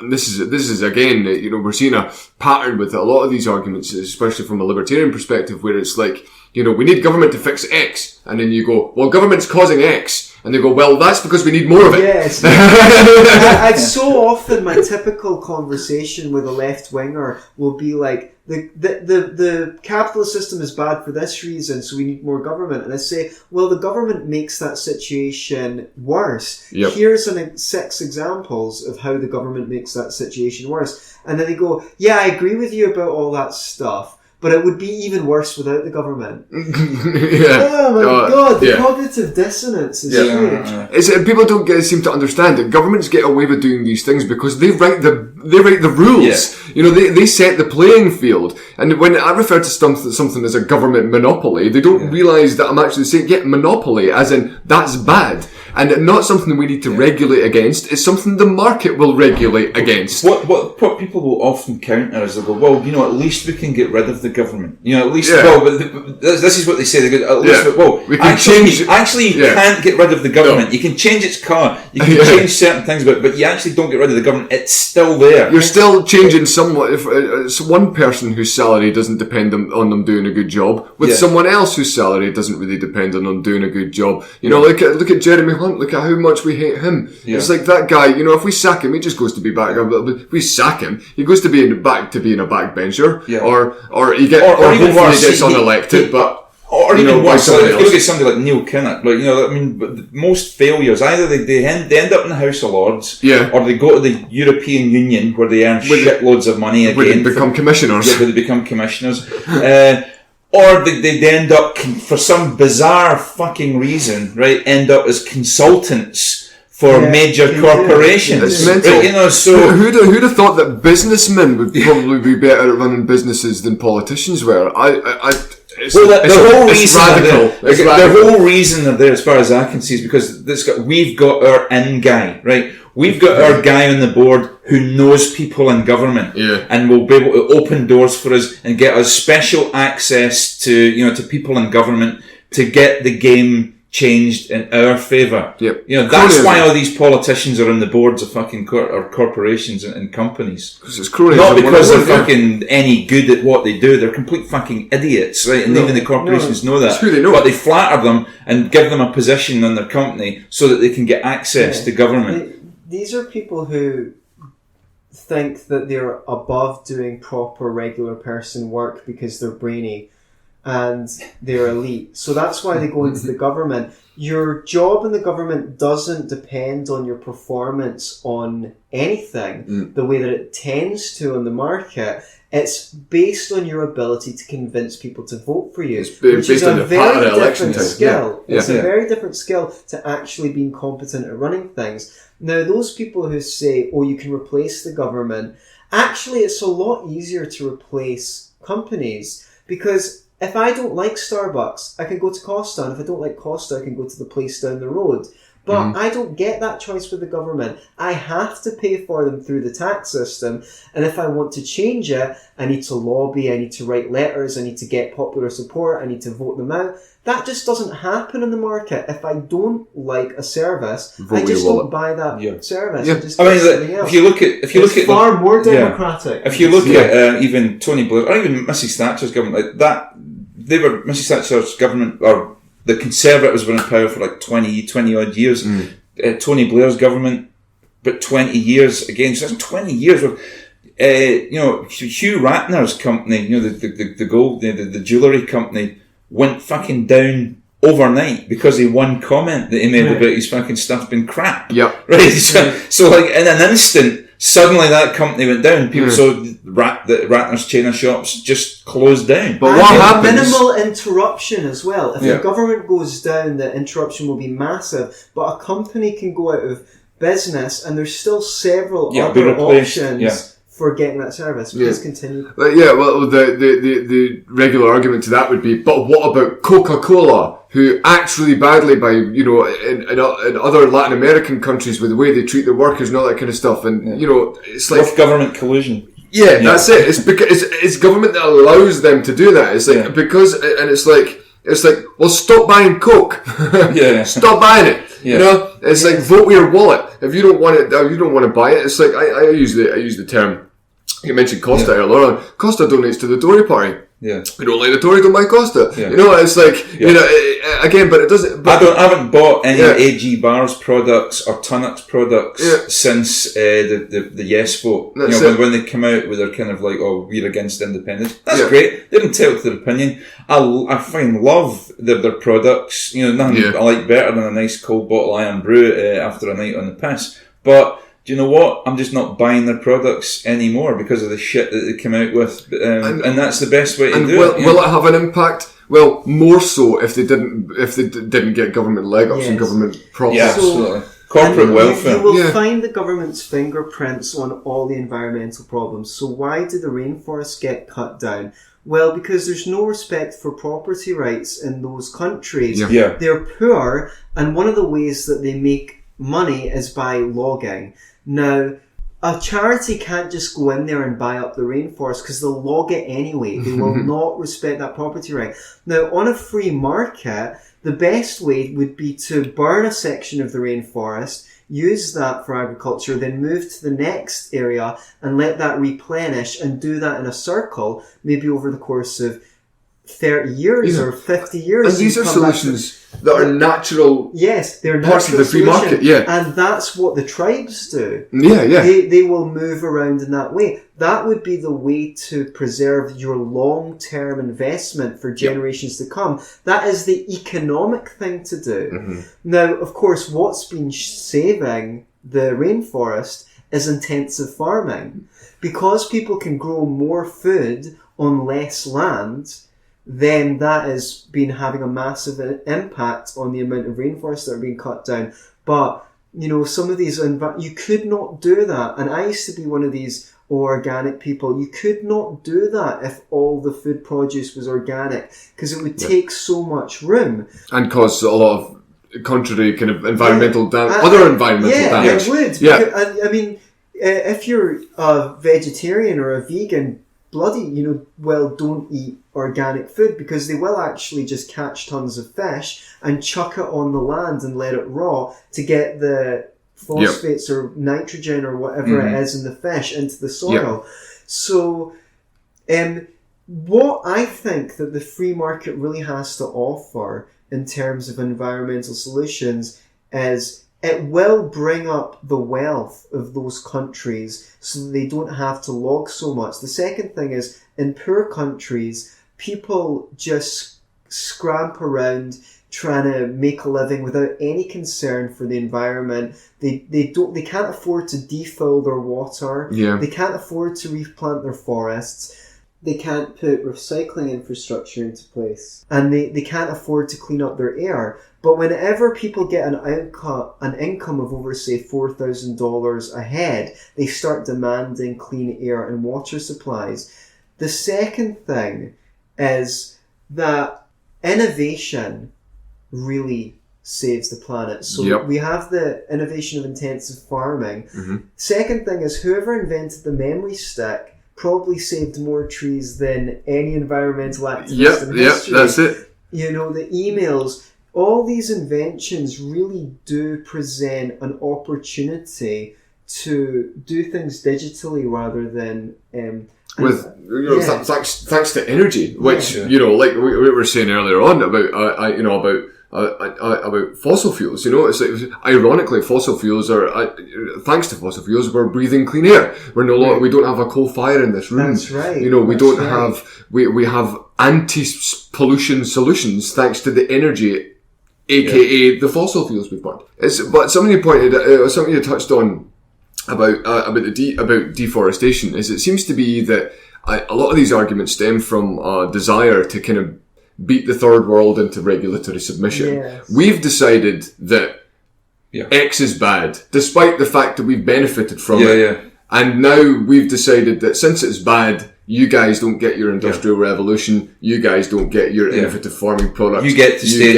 this is again, you know, we're seeing a pattern with a lot of these arguments, especially from a libertarian perspective, where it's like, you know, we need government to fix X, and then you go, well, government's causing X. And they go, well, that's because we need more of it. Yes. I've so often, my typical conversation with a left-winger will be like, the capitalist system is bad for this reason, so we need more government. And I say, well, the government makes that situation worse. Here's 6 examples of how the government makes that situation worse. And then they go, yeah, I agree with you about all that stuff, but it would be even worse without the government. Oh my God, the cognitive dissonance is huge. People don't seem to understand that governments get away with doing these things because they write the rules. You know, they set the playing field. And when I refer to something as a government monopoly, they don't realise that I'm actually saying, monopoly, as in that's bad. And not something we need to regulate against. It's something the market will regulate against. What people will often counter is they'll go, well, you know, at least we can get rid of the government. You know, at least, but this is what they say. They go, at least, we can change. Actually, you can't get rid of the government. You can change its colour. You can change certain things, but you actually don't get rid of the government. It's still there. You're still changing somewhat. If it's one person whose salary doesn't depend on them doing a good job, with someone else whose salary doesn't really depend on them doing a good job. You know, look at Jeremy Hunt. Look at how much we hate him. It's like that guy, you know, if we sack him, he just goes to be back. If we sack him, he goes to being a backbencher, or he even worse, he gets unelected. Or even worse, if you look at somebody like Neil Kinnock, like, you know, I mean, but most failures, either they end up in the House of Lords, or they go to the European Union where they earn shitloads of money again. Where they become commissioners. Where they become commissioners. Or they end up, for some bizarre fucking reason, right, end up as consultants for major corporations. It's mental. Right, you know, so who'd have thought that businessmen would probably be better at running businesses than politicians were? the whole reason they're there, as far as I can see, is because we've got our in guy, right? We've got our guy on the board who knows people in government, and will be able to open doors for us and get us special access to people in government to get the game changed in our favour. Yep. You know, that's why all these politicians are on the boards of fucking corporations and companies. Because it's cronyism. Not because they're fucking any good at what they do. They're complete fucking idiots, right? And even the corporations know that. It's who they know. But they flatter them and give them a position in their company so that they can get access to government. These are people who think that they're above doing proper regular person work because they're brainy and they're elite. So that's why they go into the government. Your job in the government doesn't depend on your performance on anything the way that it tends to on the market. It's based on your ability to convince people to vote for you, which is a very different skill. It's a very different skill to actually being competent at running things. Now, those people who say, oh, you can replace the government, actually it's a lot easier to replace companies, because if I don't like Starbucks, I can go to Costa, and if I don't like Costa, I can go to the place down the road. But I don't get that choice with the government. I have to pay for them through the tax system, and if I want to change it, I need to lobby, I need to write letters, I need to get popular support, I need to vote them out. That just doesn't happen in the market. If I don't like a service, I just don't buy that service. I just get something else. If you look at far more democratic. If you look at even Tony Blair or even Mrs Thatcher's government, like that, Mrs Thatcher's government, or the Conservatives were in power for like 20 odd years. Tony Blair's government, but 20 years again. So that's 20 years of. Hugh Ratner's company, the gold, the jewellery company, went fucking down overnight because he one comment that he made about his fucking stuff being crap. Yep. Right? So like in an instant, suddenly that company went down. People saw that Ratner's chain of shops just closed down. But what happens? Minimal interruption as well. If the government goes down, the interruption will be massive. But a company can go out of business, and there's still several other options for getting that service. Please continue. Well, the regular argument to that would be, but what about Coca-Cola, who acts really badly by, in other Latin American countries with the way they treat their workers and all that kind of stuff, and it's like with government collusion. Yeah, that's it. It's because it's government that allows them to do that. It's like because, and it's like, well, stop buying Coke. Stop buying it. It's like vote with your wallet. If you don't want it, you don't want to buy it. It's like I use the term. You mentioned Costa earlier on. Costa donates to the Tory party. Yeah. We don't like the Tories, don't buy Costa. Yeah. It's like, again, but it doesn't... But I haven't bought any AG Bar's products or Tunnock's products since the Yes vote. When they come out with their kind of like, oh, we're against independence. That's great. They didn't tell their opinion. I fucking love their products. Nothing I like better than a nice cold bottle of Iron Brew after a night on the piss. But... do you know what? I'm just not buying their products anymore because of the shit that they come out with, and that's the best way to do it. Will it have an impact? Well, more so if they didn't get government leg-ups and government profits. Yeah, absolutely. Corporate welfare. You will find the government's fingerprints on all the environmental problems. So why did the rainforests get cut down? Well, because there's no respect for property rights in those countries. They're poor, and one of the ways that they make money is by logging. Now, a charity can't just go in there and buy up the rainforest because they'll log it anyway. They will not respect that property right. Now, on a free market, the best way would be to burn a section of the rainforest, use that for agriculture, then move to the next area and let that replenish, and do that in a circle, maybe over the course of 30 years or 50 years. And these are solutions that are natural. Yes, they're parts of the free market. And that's what the tribes do. They will move around in that way. That would be the way to preserve your long-term investment for generations to come. That is the economic thing to do. Now, of course, what's been saving the rainforest is intensive farming. Because people can grow more food on less land, then that has been having a massive impact on the amount of rainforests that are being cut down. But some of these, you could not do that. And I used to be one of these organic people. You could not do that if all the food produce was organic, because it would take so much room. And cause a lot of contrary kind of environmental damage. It would. Yeah. Because, I mean, if you're a vegetarian or a vegan, don't eat organic food, because they will actually just catch tons of fish and chuck it on the land and let it raw to get the phosphates or nitrogen or whatever it is in the fish into the soil. So, what I think that the free market really has to offer in terms of environmental solutions is it will bring up the wealth of those countries so that they don't have to log so much. The second thing is, in poor countries, people just scramp around trying to make a living without any concern for the environment. They can't afford to defill their water. Yeah. They can't afford to replant their forests. They can't put recycling infrastructure into place. And they can't afford to clean up their air. But whenever people get an income of over, say, $4,000 a head, they start demanding clean air and water supplies. The second thing is that innovation really saves the planet. So we have the innovation of intensive farming. Second thing is, whoever invented the memory stick probably saved more trees than any environmental activist in history. That's it. The emails, all these inventions really do present an opportunity to do things digitally rather than thanks to energy, which like we were saying earlier on about fossil fuels. It's like, ironically, fossil fuels are thanks to fossil fuels, we're breathing clean air. We're no longer, we don't have a coal fire in this room. That's right. We have anti-pollution solutions thanks to the energy, aka the fossil fuels we burn. But somebody you touched on about deforestation is, it seems to be that a lot of these arguments stem from a desire to kind of beat the third world into regulatory submission. Yes. We've decided that X is bad, despite the fact that we've benefited from it. And now we've decided that since it's bad, you guys don't get your industrial revolution, you guys don't get your innovative farming products. You get to stay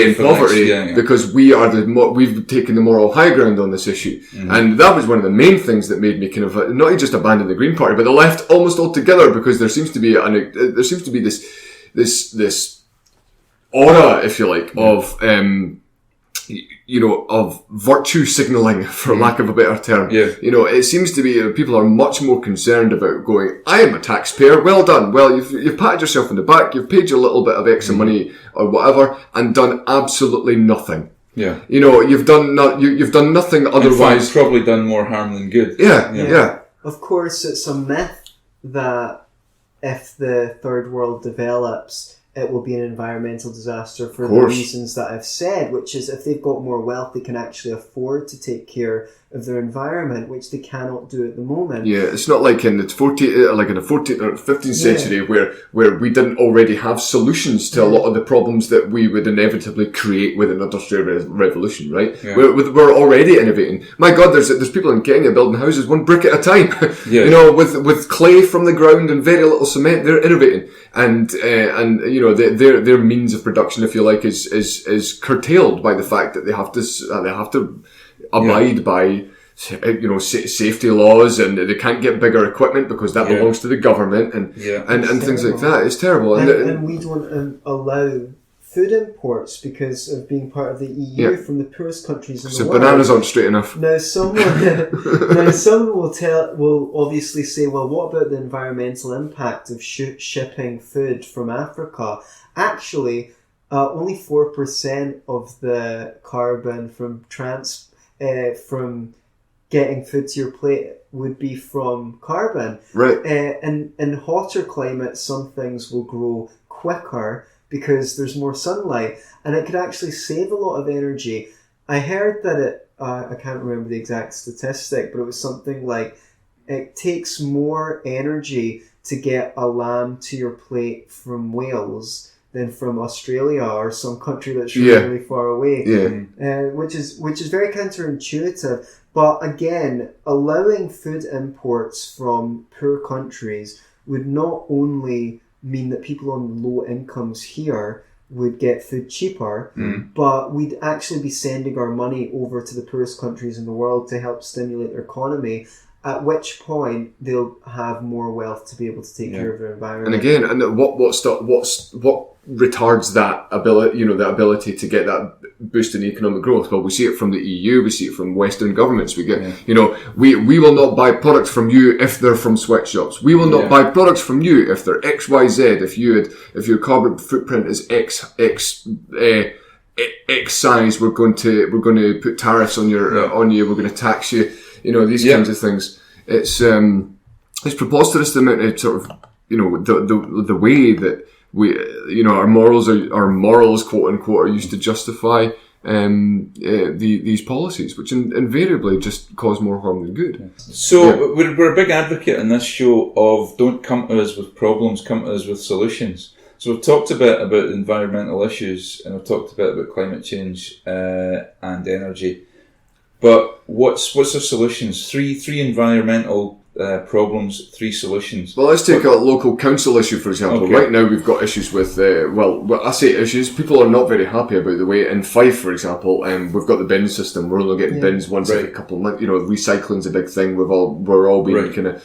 in poverty because we've taken the moral high ground on this issue. And that was one of the main things that made me kind of not just abandon the Green Party, but the left almost altogether, because there seems to be this aura, if you like, of virtue signalling, for lack of a better term. It seems to be people are much more concerned about going, I am a taxpayer, well done. Well, you've patted yourself on the back, you've paid your little bit of extra money or whatever, and done absolutely nothing. You've done nothing otherwise. In fact, probably done more harm than good. Yeah. Of course, it's a myth that if the third world develops, it will be an environmental disaster for the reasons that I've said, which is if they've got more wealth, they can actually afford to take care of their environment, which they cannot do at the moment. Yeah, it's not like in the 14th or 15th century where we didn't already have solutions to a lot of the problems that we would inevitably create with an industrial revolution, right? Yeah. We're already innovating. My God, there's people in Kenya building houses one brick at a time. With clay from the ground and very little cement. They're innovating, and their means of production, if you like, is curtailed by the fact that they have to abide by safety laws, and they can't get bigger equipment because that belongs to the government, and things like that. It's terrible, and we don't allow food imports because of being part of the EU from the poorest countries in the world. So bananas aren't straight enough. Now someone will obviously say, well, what about the environmental impact of shipping food from Africa? Actually, only 4% of the carbon from getting food to your plate would be from carbon. Right. In hotter climates, some things will grow quicker because there's more sunlight, and it could actually save a lot of energy. I heard that I can't remember the exact statistic, but it was something like it takes more energy to get a lamb to your plate from Wales than from Australia or some country that's really far away. Which is very counterintuitive. But again, allowing food imports from poor countries would not only mean that people on low incomes here would get food cheaper, but we'd actually be sending our money over to the poorest countries in the world to help stimulate their economy, at which point they'll have more wealth to be able to take care of their environment. And again, and what retards that ability, that ability to get that boost in economic growth? Well, we see it from the EU, we see it from Western governments. We get, we will not buy products from you if they're from sweatshops. We will not buy products from you if they're XYZ. If your carbon footprint is X size, we're going to put tariffs on on you. We're going to tax you. These kinds of things. It's preposterous the amount of sort of, the way that we, our morals, quote unquote, are used to justify these policies, which invariably just cause more harm than good. So we're a big advocate in this show of don't come to us with problems, come to us with solutions. So we've talked a bit about environmental issues, and we've talked a bit about climate change and energy. But what's the solutions? Three environmental problems, 3 solutions. Well, let's take a local council issue, for example. Okay. Right now we've got issues with, I say issues, people are not very happy about the way, in Fife, for example, we've got the bin system. We're only getting bins once every couple of months. Recycling's a big thing. We're all being kind of,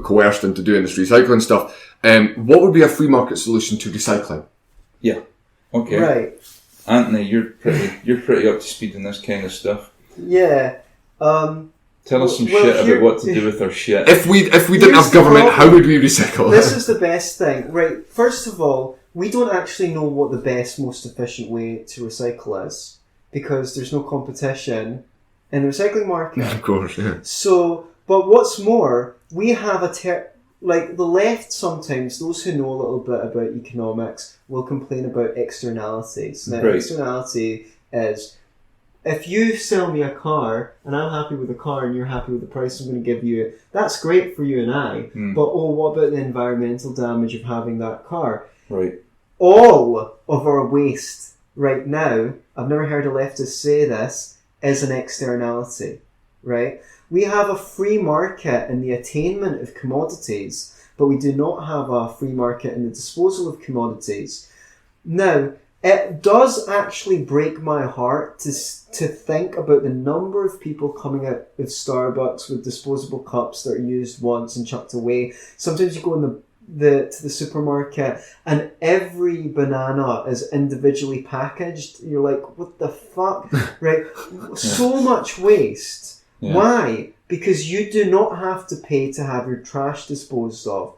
coerced into doing this recycling stuff. What would be a free market solution to recycling? Yeah. Okay. Right. Antony, you're pretty up to speed in this kind of stuff. Yeah. Tell us some shit about what to do with our shit. If we didn't have government, how would we recycle? This is the best thing, right? First of all, we don't actually know what the best, most efficient way to recycle is because there's no competition in the recycling market. Of course, yeah. So, but what's more, we have like the left sometimes, those who know a little bit about economics will complain about externalities. Now, externality is, if you sell me a car and I'm happy with the car and you're happy with the price I'm going to give you, that's great for you and I. But what about the environmental damage of having that car? Right. All of our waste right now, I've never heard a leftist say this, is an externality, right? We have a free market in the attainment of commodities, but we do not have a free market in the disposal of commodities. Now, it does actually break my heart to think about the number of people coming out of Starbucks with disposable cups that are used once and chucked away. Sometimes you go in to the supermarket and every banana is individually packaged. You're like, what the fuck? Right? So much waste. Yeah. Why? Because you do not have to pay to have your trash disposed of.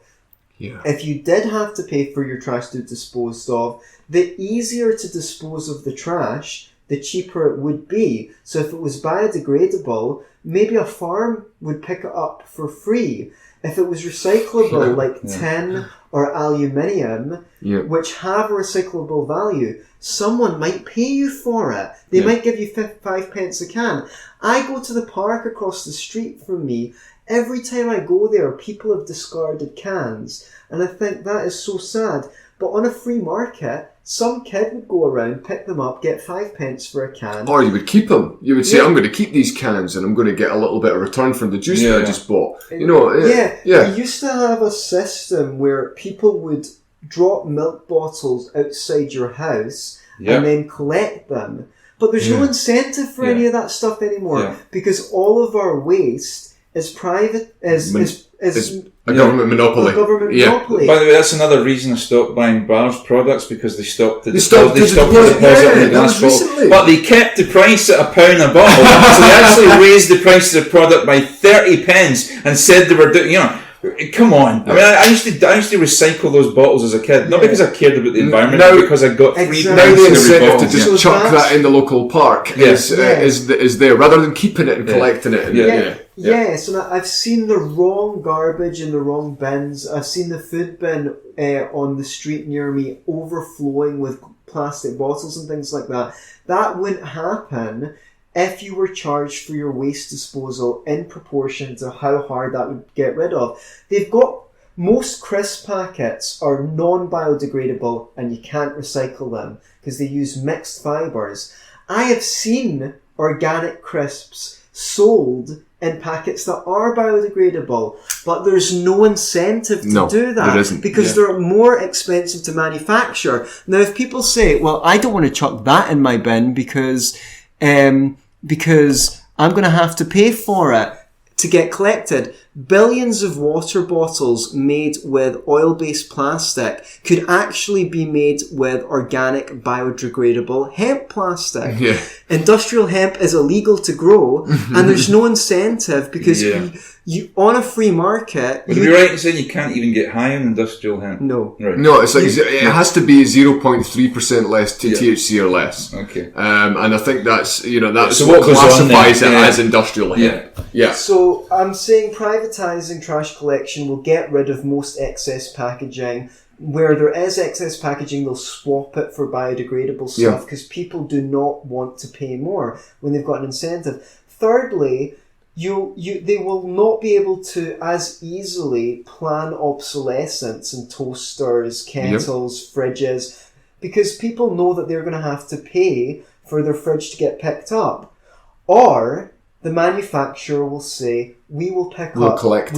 Yeah. If you did have to pay for your trash to be disposed of, the easier to dispose of the trash, the cheaper it would be. So if it was biodegradable, maybe a farm would pick it up for free. If it was recyclable, like tin or aluminium, which have a recyclable value, someone might pay you for it. They might give you 5 pence a can. I go to the park across the street from me. Every time I go there, people have discarded cans. And I think that is so sad. But on a free market, some kid would go around, pick them up, get 5 pence for a can. Or you would keep them. You would say, I'm going to keep these cans and I'm going to get a little bit of return from the juice that I just bought. We used to have a system where people would drop milk bottles outside your house and then collect them. But there's no incentive for any of that stuff anymore because all of our waste is private, is a government monopoly. Monopoly. By the way, that's another reason I stopped buying Bar's products because they stopped the deposit in the glass bottle. But they kept the price at £1 a bottle, so they actually raised the price of the product by 30 pence and said they were doing, come on. I mean, I used to recycle those bottles as a kid, not because I cared about the environment, but because I got free Now the incentive to just chuck that in the local park is there, rather than keeping it and collecting it. Yes, and I've seen the wrong garbage in the wrong bins. I've seen the food bin on the street near me overflowing with plastic bottles and things like that. That wouldn't happen if you were charged for your waste disposal in proportion to how hard that would get rid of. most crisp packets are non-biodegradable and you can't recycle them because they use mixed fibres. I have seen organic crisps sold in packets that are biodegradable, but there's no incentive to do that there isn't. because they're more expensive to manufacture. Now, if people say, well, I don't want to chuck that in my bin because I'm going to have to pay for it to get collected. Billions of water bottles made with oil-based plastic could actually be made with organic biodegradable hemp plastic. Yeah. Industrial hemp is illegal to grow and there's no incentive because you on a free market... Would it be right in saying you can't even get high on industrial hemp? No. Right. No, it's like it has to be 0.3% less THC or less. Okay. And I think that's So what what goes on classifies it there? as industrial hemp. Yeah. So I'm saying privatising trash collection will get rid of most excess packaging. Where there is excess packaging, they'll swap it for biodegradable stuff because people do not want to pay more when they've got an incentive. Thirdly, they will not be able to as easily plan obsolescence in toasters, kettles, fridges, because people know that they're going to have to pay for their fridge to get picked up. Or the manufacturer will say, we'll collect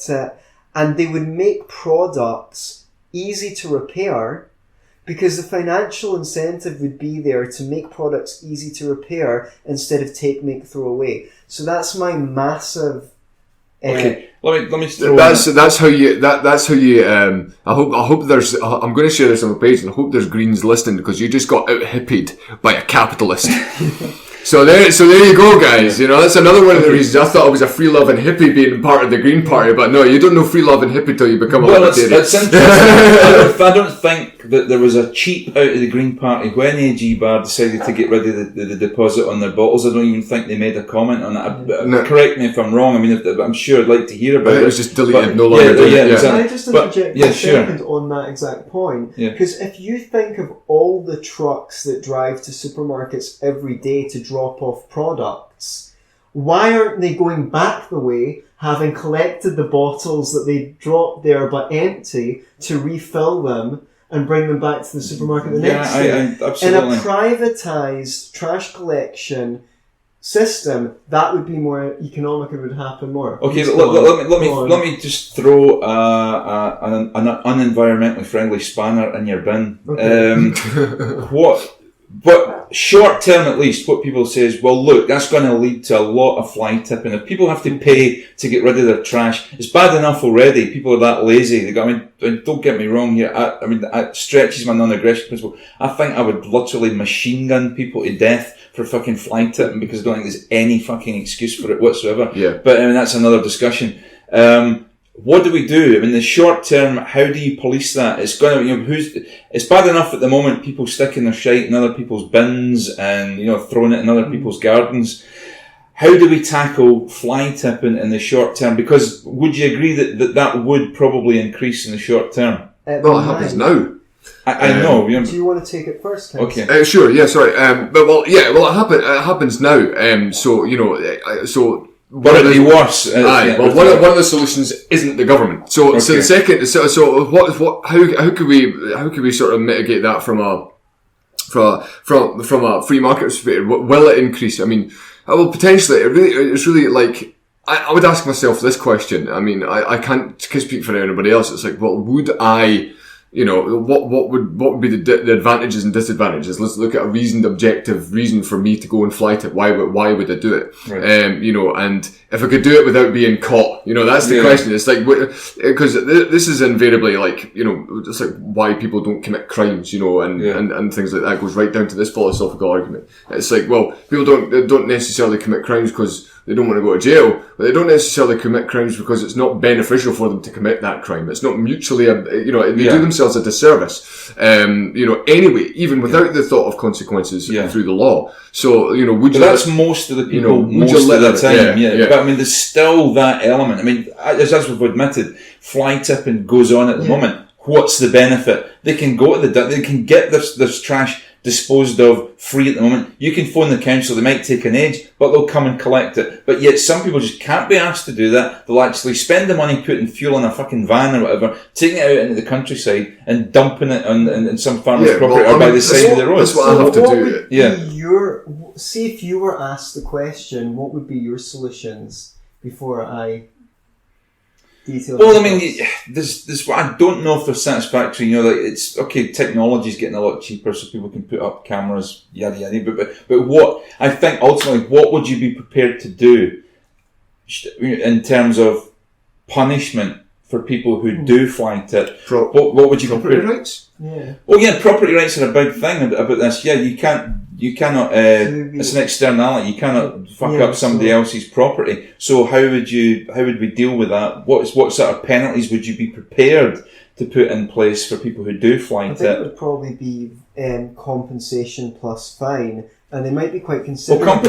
it, and they would make products easy to repair because the financial incentive would be there to make products easy to repair instead of take, make, throw away. So that's my massive... Okay, let me throw that's how you I hope there's I'm going to share this on my page and I hope there's Greens listening because you just got out hippied by a capitalist. So there you go, guys. That's another one of the reasons I thought I was a free-loving hippie being part of the Green Party, but no, you don't know free-loving hippie till you become a libertarian. That's interesting. I don't think that there was a cheap out of the Green Party when AG Bar decided to get rid of the deposit on their bottles. I don't even think they made a comment on that. No. Correct me if I'm wrong. I mean, I'm sure I'd like to hear about it. It was just deleted, no longer. Exactly. Can I just interject a second on that exact point? Because if you think of all the trucks that drive to supermarkets every day to drop off products, why aren't they going back the way, having collected the bottles that they dropped there but empty, to refill them and bring them back to the supermarket the next day? Absolutely. In a privatised trash collection system, that would be more economic and would happen more. Okay, let me just throw an unenvironmentally friendly spanner in your bin. Okay. But short term at least, what people say is, well, look, that's going to lead to a lot of fly tipping. If people have to pay to get rid of their trash, it's bad enough already. People are that lazy. Don't get me wrong here. It stretches my non-aggression principle. I think I would literally machine gun people to death for fucking fly tipping because I don't think there's any fucking excuse for it whatsoever. Yeah. But that's another discussion. What do we do? In the short term, how do you police that? It's going to, it's bad enough at the moment, people sticking their shite in other people's bins and, throwing it in other people's gardens. How do we tackle fly tipping in the short term? Because would you agree that would probably increase in the short term? Well, it happens now. I know. Do you want to take it first, Ken? Okay. Sure. Yeah. Sorry. It happens now. But it'd be worse. One of the solutions isn't the government. So the second. So what? How could we sort of mitigate that from a free market perspective? Will it increase? I mean, well, potentially. It's really like I would ask myself this question. I mean, I can't speak for anybody else. It's like, well, would I? What would be the advantages and disadvantages? Let's look at a reasoned, objective reason for me to go and fly tip. Why would I do it? Right. And if I could do it without being caught, that's the question. It's like, because this is invariably like, just like why people don't commit crimes, and things like that goes right down to this philosophical argument. It's like, well, people don't necessarily commit crimes because they don't want to go to jail, but they don't necessarily commit crimes because it's not beneficial for them to commit that crime. It's not mutually, they do themselves a disservice, anyway, even without the thought of consequences through the law. So, that's most of the people, most of the time, But I mean, there's still that element. I mean, as we've admitted, fly tipping goes on at the moment. What's the benefit? They can go to they can get this trash disposed of free at the moment. You can phone the council, they might take an age, but they'll come and collect it. But yet some people just can't be asked to do that. They'll actually spend the money putting fuel in a fucking van or whatever, taking it out into the countryside and dumping it on some farmer's property or by the side of the road. That's what I have to do. See, if you were asked the question, what would be your solutions before I detail? Well, I mean, this. I don't know if they're satisfactory. You know, like it's okay. Technology's getting a lot cheaper, so people can put up cameras, yada yada. But what I think ultimately, what would you be prepared to do in terms of punishment for people who do fly tip? What would you property prepare? Rights? Yeah. Well, yeah, property rights are a big thing about this. Yeah, you cannot. It's an externality. You cannot fuck up somebody else's property. So how would we deal with that? What sort of penalties would you be prepared to put in place for people who do fly I think tip? it would probably be compensation plus fine, and they might be quite considerable. Well,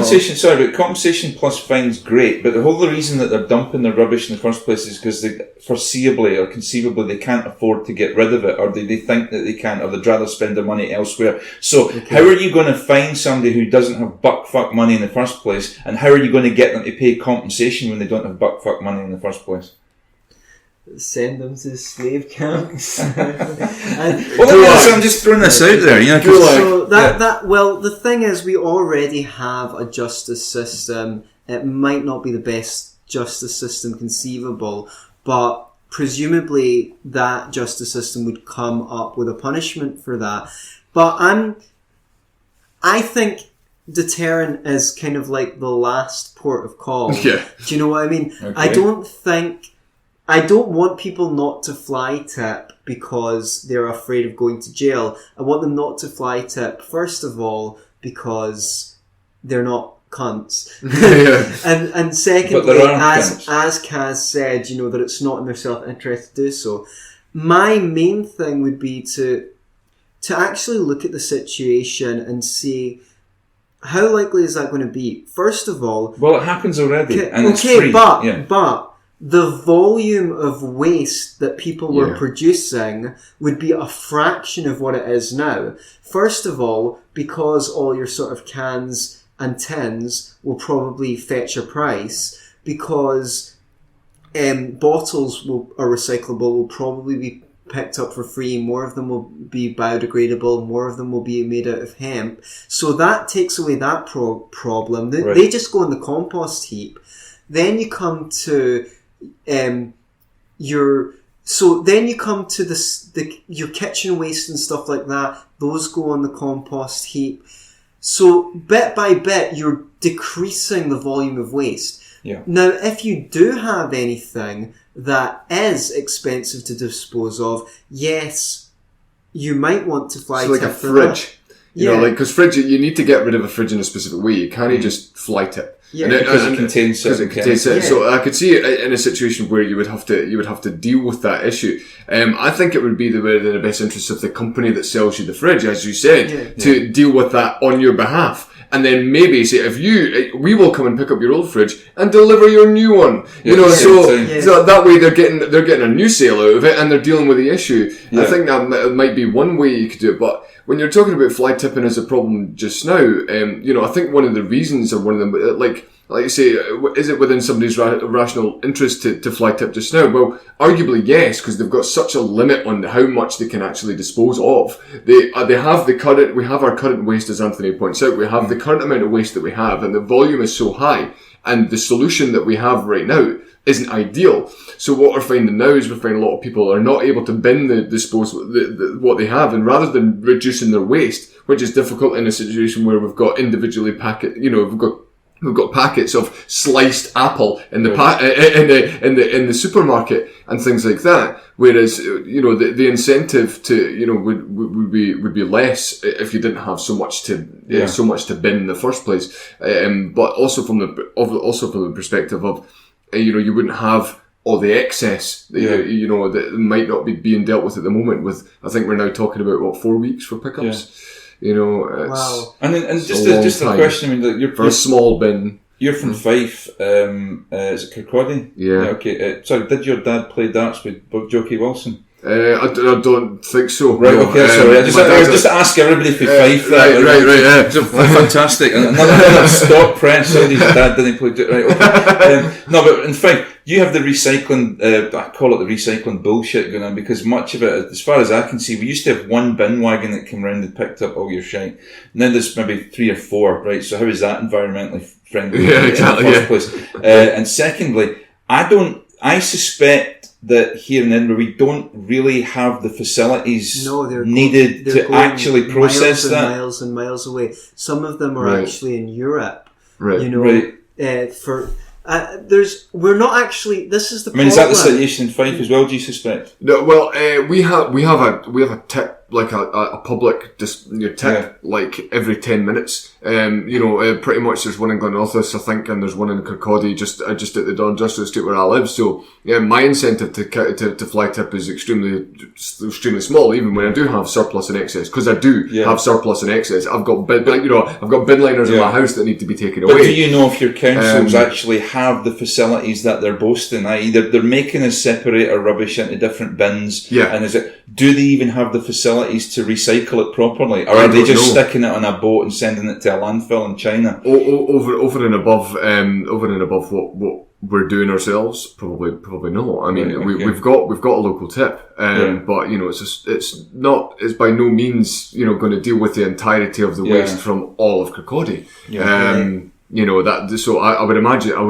compensation plus fine's great, but the whole reason that they're dumping their rubbish in the first place is because they foreseeably or conceivably they can't afford to get rid of it, or they think that they can't, or they'd rather spend their money elsewhere. So how are you going to find somebody who doesn't have buck-fuck money in the first place, and how are you going to get them to pay compensation when they don't have buck-fuck money in the first place? Send them to slave camps. I'm just throwing this out there. You know, well, the thing is, we already have a justice system. It might not be the best justice system conceivable, but presumably that justice system would come up with a punishment for that. But I think deterrent is kind of like the last port of call. Yeah. Do you know what I mean? Okay. I don't want people not to fly tip because they're afraid of going to jail. I want them not to fly tip, first of all, because they're not cunts. and secondly, as Kaz said, you know, that it's not in their self-interest to do so. My main thing would be to actually look at the situation and see how likely is that going to be. First of all... Well, it happens already, and it's free. But the volume of waste that people were producing would be a fraction of what it is now. First of all, because all your sort of cans and tins will probably fetch a price, because bottles are recyclable, will probably be picked up for free, more of them will be biodegradable, more of them will be made out of hemp. So that takes away that problem. They just go in the compost heap. Then you come to... your kitchen waste and stuff like that, those go on the compost heap. So bit by bit, you're decreasing the volume of waste. Yeah. Now, if you do have anything that is expensive to dispose of, yes, you might want to fly tip like a for fridge. that. You know, like, because fridge, you need to get rid of a fridge in a specific way. You can't just fly tip. Yeah, because it contains it. So I could see it in a situation where you would have to deal with that issue. I think it would be in the best interest of the company that sells you the fridge, as you said, to deal with that on your behalf. And then maybe say, we will come and pick up your old fridge and deliver your new one. So that way they're getting a new sale out of it and they're dealing with the issue. Yeah. I think that might be one way you could do it. But when you're talking about fly tipping as a problem just now, I think one of the reasons, or one of them, like you say, is it within somebody's rational interest to fly tip just now? Well, arguably yes, because they've got such a limit on how much they can actually dispose of. We have our current waste, as Anthony points out, we have the current amount of waste that we have, and the volume is so high, and the solution that we have right now isn't ideal. So what we're finding now is we're finding a lot of people are not able to bin what they have, and rather than reducing their waste, which is difficult in a situation where we've got individually we've got packets of sliced apple in the supermarket and things like that. Whereas the incentive to would be less if you didn't have so much to bin in the first place. But also from the perspective of you wouldn't have all the excess that might not be being dealt with at the moment. I think we're now talking about 4 weeks for pickups. Wow. And just a question. I mean, you're for a small bin. You're from Fife. Is it Kirkcaldy? Yeah. Okay. Sorry. Did your dad play darts with Jokey Wilson? I don't think so. Right, no. okay, sorry. I just ask everybody if they five that. Right. Fantastic. Another stop press. His dad didn't play it. Right, okay. No, but in fact, you have the recycling, I call it the recycling bullshit going on, because much of it, as far as I can see, we used to have one bin wagon that came round and picked up all your shite. Now there's maybe 3 or 4, right? So how is that environmentally friendly in the first place? And secondly, I suspect that here in Edinburgh we don't really have the facilities needed to actually process that. Miles and miles away. Some of them are actually in Europe. Right. You know, we're not actually. This is the. I mean, is that the situation in Fife as well? Do you suspect? No. Well, we have a tip, like a public tip, like every 10 minutes. Pretty much there's one in Glenorthus, I think, and there's one in Kirkcaldy, just at the Don Industrial Estate where I live. So my incentive to fly tip is extremely small, even when I do have surplus and excess, because I do have surplus and excess. I've got bin liners in my house that need to be taken away. But do you know if your councils actually have the facilities that they're boasting? I.e., they're making us separate our rubbish into different bins. Yeah. And do they even have the facilities to recycle it properly, or are they just sticking it on a boat and sending it to a landfill in China? Over and above what we're doing ourselves, probably not. I mean, we've got a local tip, but it's by no means going to deal with the entirety of the waste from all of Kirkcaldy. So I would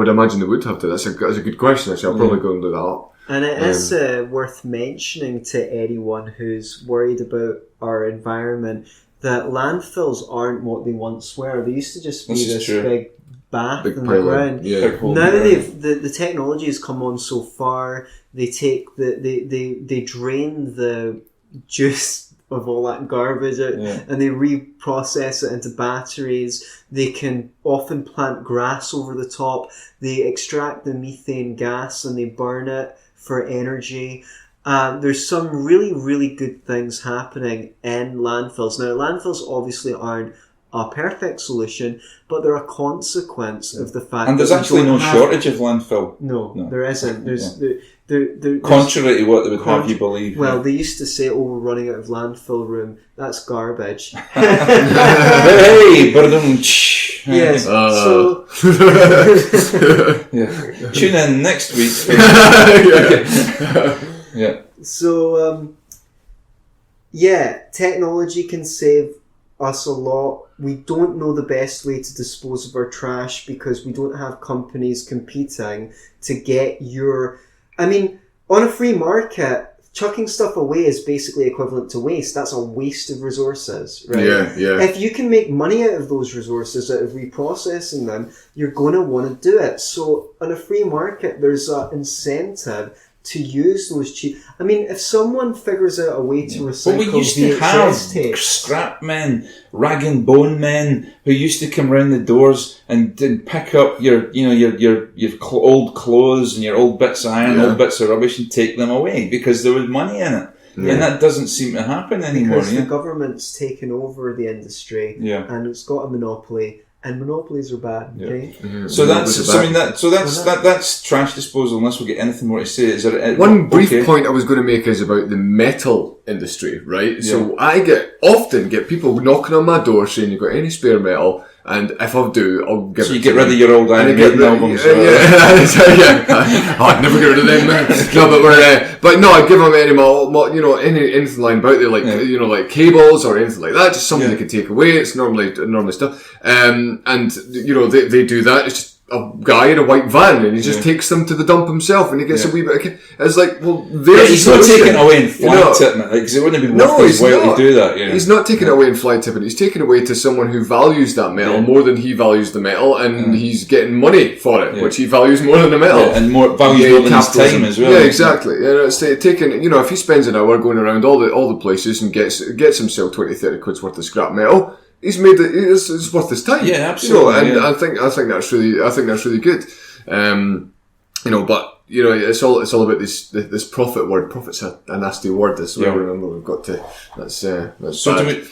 imagine they would have to. That's a good question. Actually, I'll probably go and look that up. And it is worth mentioning to anyone who's worried about our environment that landfills aren't what they once were. They used to just be this big bath in the ground. Now the technology has come on so far. They take they drain the juice of all that garbage out and they reprocess it into batteries. They can often plant grass over the top. They extract the methane gas and they burn it for energy. There's some really, really good things happening in landfills. Now, landfills obviously aren't a perfect solution, but they're a consequence of the fact and there's actually no shortage of landfill. No, there isn't. Contrary to what they would have you believe. Well, they used to say, we're running out of landfill room. That's garbage. Hey, yes. Tune in next week. So, technology can save us a lot. We don't know the best way to dispose of our trash because we don't have companies competing to get on a free market, chucking stuff away is basically equivalent to waste. That's a waste of resources, right? Yeah. If you can make money out of those resources, out of reprocessing them, you're going to want to do it. So on a free market, there's an incentive to use those cheap. I mean, if someone figures out a way to recycle we used to have scrap men, rag and bone men who used to come round the doors and pick up your old clothes and your old bits of iron, old bits of rubbish, and take them away because there was money in it. Yeah. And that doesn't seem to happen anymore. Because the government's taken over the industry and it's got a monopoly. And monopolies are bad, okay? Yeah. So that's trash disposal. Unless we get anything more to say, is there one brief point I was going to make is about the metal industry, right? Yeah. So I often get people knocking on my door saying, "You got any spare metal?" And if I do, I'll give it. So you get rid of your old Iron Maiden albums. I'd never get rid of them. No, I'd give them anything lying about there, like cables or anything like that. Just something they can take away. It's normally stuff. And they do that. It's just a guy in a white van, and he just takes them to the dump himself, and he gets a wee bit. It's like, well, he's not taking it away in fly tipping it, because it wouldn't be worth his while to do that. He's not taking it away in fly tipping. He's taking it away to someone who values that metal more than he values the metal, and he's getting money for it, which he values more than the metal, and more values more than his time as well. Yeah, exactly. It's taking. If he spends an hour going around all the places and gets himself 20-30 quid's worth of scrap metal, he's made it. It's worth his time. Yeah, absolutely. I think that's really good. But it's all about this profit word. Profit's a nasty word. This remember we've got to. So can we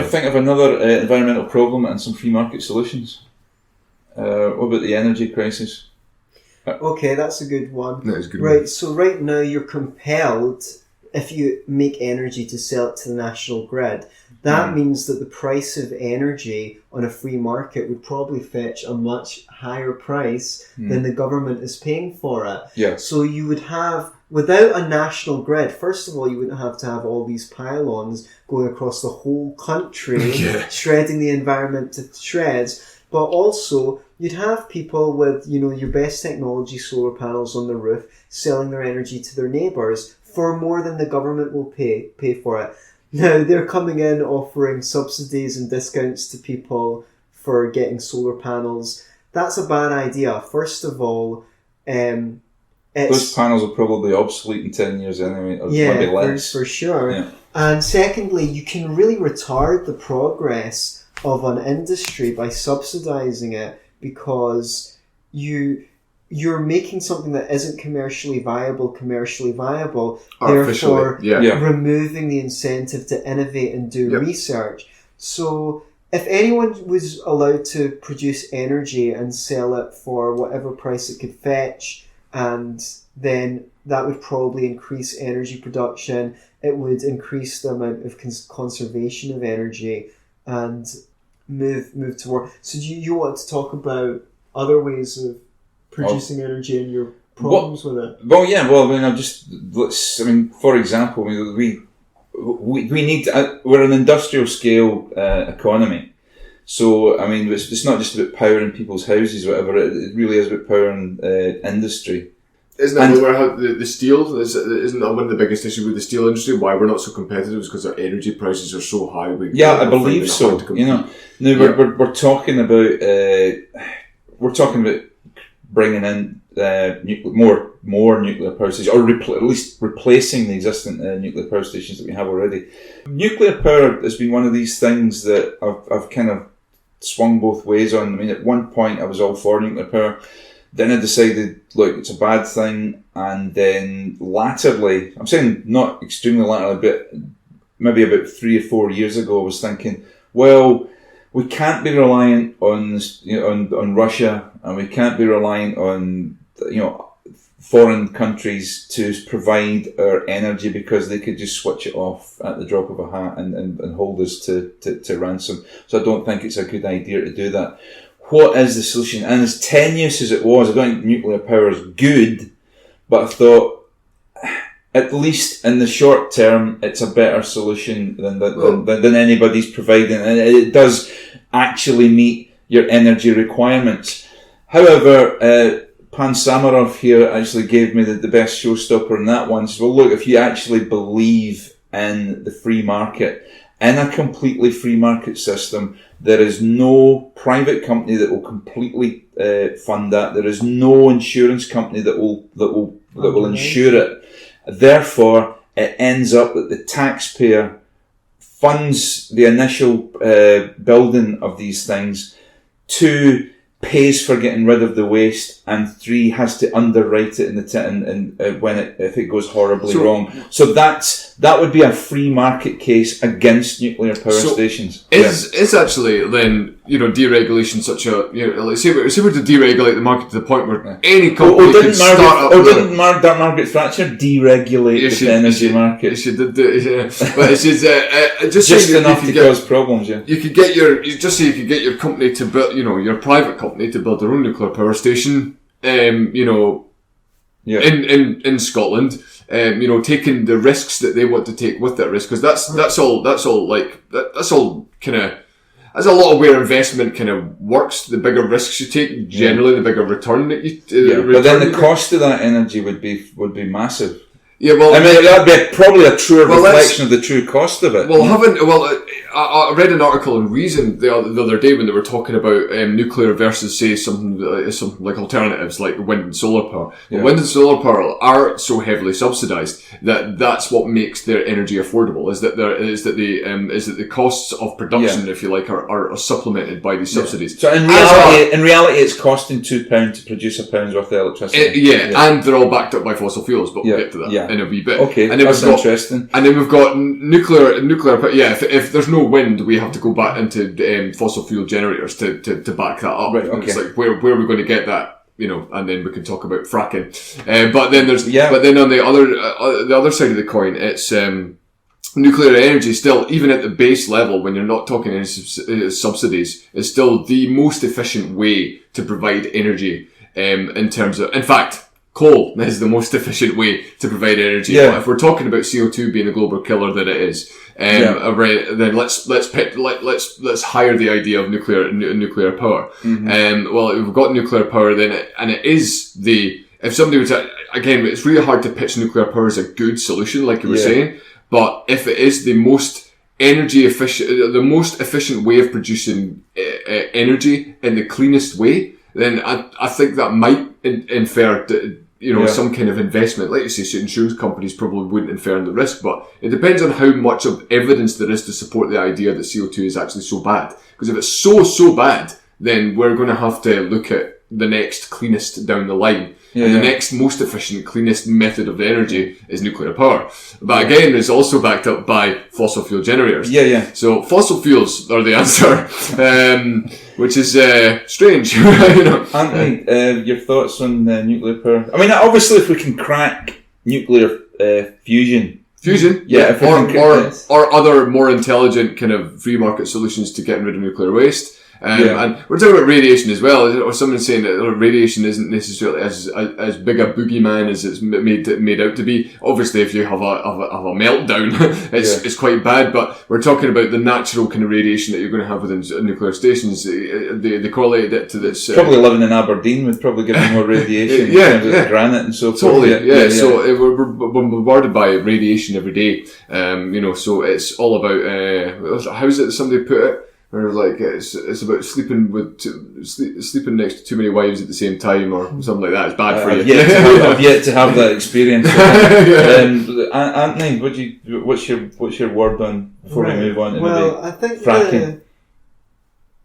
think of another environmental problem and some free market solutions? What about the energy crisis? Okay, that's a good one. That is a good right, one. So right now you're compelled. if you make energy to sell it to the national grid, that means that the price of energy on a free market would probably fetch a much higher price than the government is paying for it. Yeah. So you would have, without a national grid, first of all, you wouldn't have to have all these pylons going across the whole country, shredding the environment to shreds. But also, you'd have people with, your best technology solar panels on the roof selling their energy to their neighbours for more than the government will pay for it. Now, they're coming in offering subsidies and discounts to people for getting solar panels. That's a bad idea. First of all, those panels are probably obsolete in 10 years anyway, or maybe less. For sure. Yeah. And secondly, you can really retard the progress of an industry by subsidising it, because you're making something that isn't commercially viable, therefore removing the incentive to innovate and do research. So if anyone was allowed to produce energy and sell it for whatever price it could fetch, and then that would probably increase energy production, it would increase the amount of conservation of energy and move toward. So do you want to talk about other ways of producing energy and your problems with it? Well, yeah. Well, for example, we need we're an industrial scale economy. So, it's not just about powering people's houses or whatever. It really is about powering industry. Isn't that where the steel isn't that one of the biggest issues with the steel industry? Why we're not so competitive is because our energy prices are so high. I believe so. We're talking about bringing in more nuclear power stations, or at least replacing the existing nuclear power stations that we have already. Nuclear power has been one of these things that I've kind of swung both ways on. At one point I was all for nuclear power. Then I decided, look, it's a bad thing. And then latterly, I'm saying not extremely latterly, but maybe about 3 or 4 years ago, I was thinking, well, we can't be reliant on Russia, and we can't be reliant on foreign countries to provide our energy, because they could just switch it off at the drop of a hat and hold us to ransom. So I don't think it's a good idea to do that. What is the solution? And as tenuous as it was, I don't think nuclear power is good, but I thought, at least in the short term, it's a better solution than anybody's providing, and it does actually meet your energy requirements. However, Pan Sammeroff here actually gave me the best showstopper in that one. He says, well, look, if you actually believe in the free market, in a completely free market system, there is no private company that will completely fund that. There is no insurance company that will insure it. Therefore, it ends up that the taxpayer funds the initial building of these things, 2, pays for getting rid of the waste, and 3, has to underwrite it if it goes horribly wrong. So that would be a free market case against nuclear power stations. Is actually then deregulation such a like say we're to deregulate the market to the point where any company can start up. Didn't Margaret Thatcher deregulate the energy market? She did, but it's just enough to cause problems. Yeah, you could get your company to build, your private company to build their own nuclear power station. In Scotland, taking the risks that they want to take with that risk, because that's all kind of. That's a lot of where investment kind of works. The bigger risks you take, generally, the bigger return that you. But then the cost of that energy would be massive. Yeah, well, that'd be probably a truer reflection of the true cost of it. I read an article in Reason the other day when they were talking about nuclear versus, say, something like alternatives like wind and solar power. Yeah. But wind and solar power are so heavily subsidised that's what makes their energy affordable. Is that the costs of production, if you like, are supplemented by these subsidies. So in reality, it's costing £2 to produce £1 worth of electricity. And they're all backed up by fossil fuels, but we'll get to that. Yeah. In a wee bit. Okay, and then that's interesting. And then we've got nuclear. Yeah, if there's no wind, we have to go back into fossil fuel generators to back that up. Right. Okay. And it's like where are we going to get that and then we can talk about fracking. But then on the other side of the coin, it's nuclear energy still, even at the base level, when you're not talking any subsidies, is still the most efficient way to provide energy. In fact, coal is the most efficient way to provide energy. Yeah. But if we're talking about CO2 being a global killer, then it is. Then let's hire the idea of nuclear power. Mm-hmm. Well, if we've got nuclear power, then it is if somebody was again, it's really hard to pitch nuclear power as a good solution, like you were saying. But if it is the most energy efficient, the most efficient way of producing energy in the cleanest way, then I think that might infer, some kind of investment. Like you say, insurance companies probably wouldn't infer the risk, but it depends on how much of evidence there is to support the idea that CO2 is actually so bad. Because if it's so bad, then we're going to have to look at the next cleanest down the line. And the next most efficient, cleanest method of energy is nuclear power. But again, it's also backed up by fossil fuel generators. So fossil fuels are the answer, which is strange. Antony, your thoughts on nuclear power? I mean, obviously, if we can crack nuclear fusion, or other more intelligent kind of free market solutions to getting rid of nuclear waste. And we're talking about radiation as well, or someone saying that radiation isn't necessarily as big a boogeyman as it's made out to be. Obviously, if you have a meltdown, it's quite bad. But we're talking about the natural kind of radiation that you're going to have within nuclear stations. They correlate it to this. Probably living in Aberdeen would probably give you more radiation. Granite and so forth. Totally, So we're bombarded by radiation every day. So it's all about how is it that somebody put it? Or like it's about sleeping sleeping next to too many wives at the same time, or something like that. It's bad for you. I've yet to have that experience. Antony, what's your word on before we move on to I think fracking? The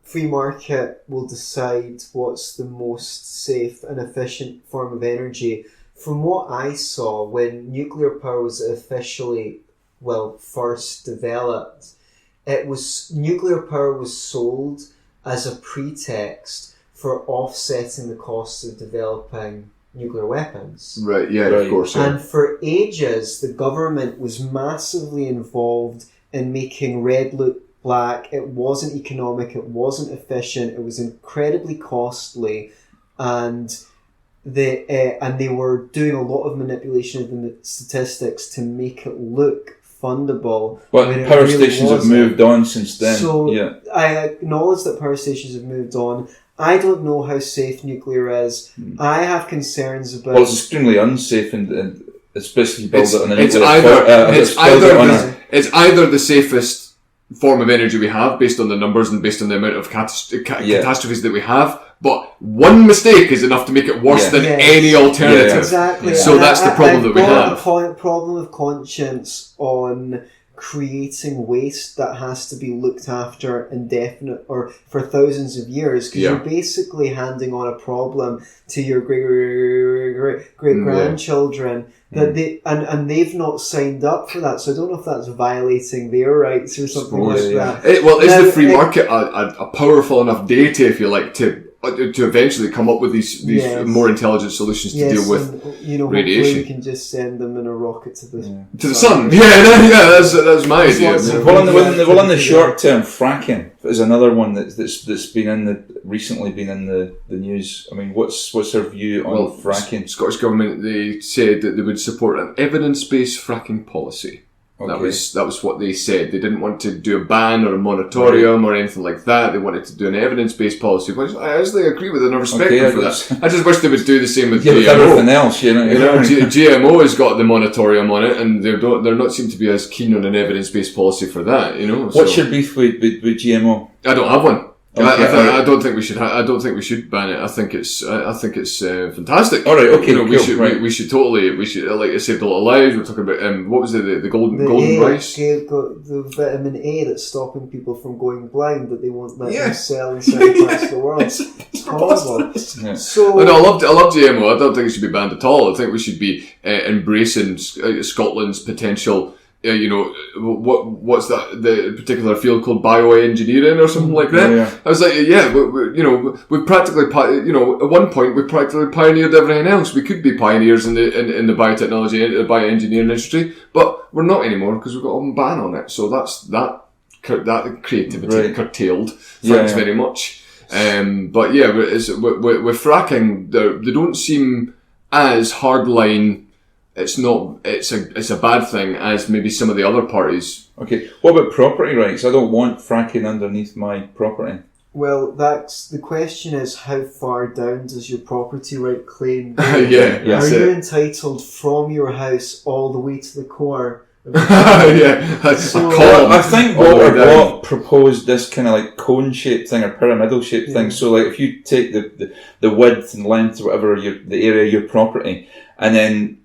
free market will decide what's the most safe and efficient form of energy. From what I saw, when nuclear power was officially first developed, nuclear power was sold as a pretext for offsetting the costs of developing nuclear weapons. Right, of course. And for ages, the government was massively involved in making red look black. It wasn't economic, it wasn't efficient, it was incredibly costly, and they were doing a lot of manipulation of the statistics to make it look fundable. But power stations have moved on since then. So I acknowledge that power stations have moved on. I don't know how safe nuclear is. I have concerns about... Well, it's extremely unsafe, and especially build it on a nuclear It's either the safest form of energy we have, based on the numbers and based on the amount of catastrophes that we have, but one mistake is enough to make it worse than any alternative. Exactly. So that's the problem that we have. I've got a problem of conscience on creating waste that has to be looked after indefinite or for thousands of years, because you're basically handing on a problem to your great grandchildren that they've not signed up for that. So I don't know if that's violating their rights or something like that. Is the free market a powerful enough data, if you like, to eventually come up with these more intelligent solutions to deal with radiation? We can just send them in a rocket to the sun. That's my idea. Well, in the short term, fracking is another one that's recently been in the news. I mean, what's their view on fracking? Scottish Government, they said that they would support an evidence-based fracking policy. Okay. That was what they said. They didn't want to do a ban or a moratorium or anything like that. They wanted to do an evidence-based policy, which I actually agree with and I respect them for that. I just wish they would do the same with GMO. Everything else, GMO has got the moratorium on it, and they're not seem to be as keen on an evidence-based policy for that. What's your beef with GMO? I don't have one. Okay, I don't think we should. I don't think we should ban it. I think it's fantastic. All right. Okay. We should totally. We should, like I saved a lot of lives. We're talking about what was it? The golden rice. The vitamin A that's stopping people from going blind, that they won't let them sell in certain parts of the world. It's horrible. Yeah. So I love GMO. I don't think it should be banned at all. I think we should be embracing Scotland's potential what's that, the particular field called bioengineering or something like that. Yeah. I was like, we practically, at one point we practically pioneered everything else. We could be pioneers in the biotechnology and the bioengineering industry, but we're not anymore because we've got a ban on it. So that creativity curtailed. Thanks very much. But yeah, with fracking, they don't seem as hardline. It's a bad thing as maybe some of the other parties. Okay, what about property rights? I don't want fracking underneath my property. Well, that's the question: is how far down does your property right claim go? Are you entitled from your house all the way to the core? That's a column. I think what proposed this kind of like cone-shaped thing or pyramidal-shaped thing. So like if you take the width and length or whatever the area of your property, and then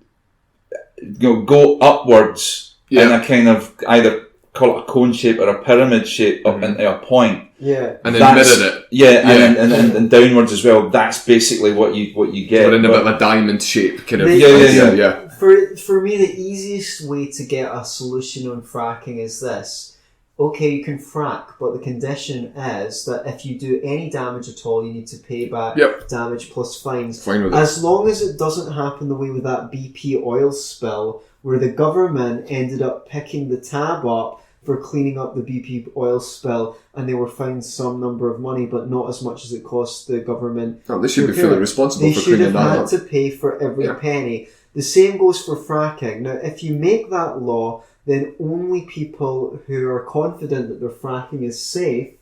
go upwards in a kind of either call it a cone shape or a pyramid shape up into a point. Yeah, and then mirror it. And downwards as well. That's basically what you get. But in a bit of a diamond shape, kind of. Yeah. For me, the easiest way to get a solution on fracking is this. Okay, you can frack, but the condition is that if you do any damage at all, you need to pay back damage plus fines. Fine with as long as it doesn't happen the way with that BP oil spill, where the government ended up picking the tab up for cleaning up the BP oil spill, and they were fined some number of money, but not as much as it cost the government. Oh, they should be fully responsible for cleaning that up. They should have had to pay for every penny. The same goes for fracking. Now, if you make that law, then only people who are confident that their fracking is safe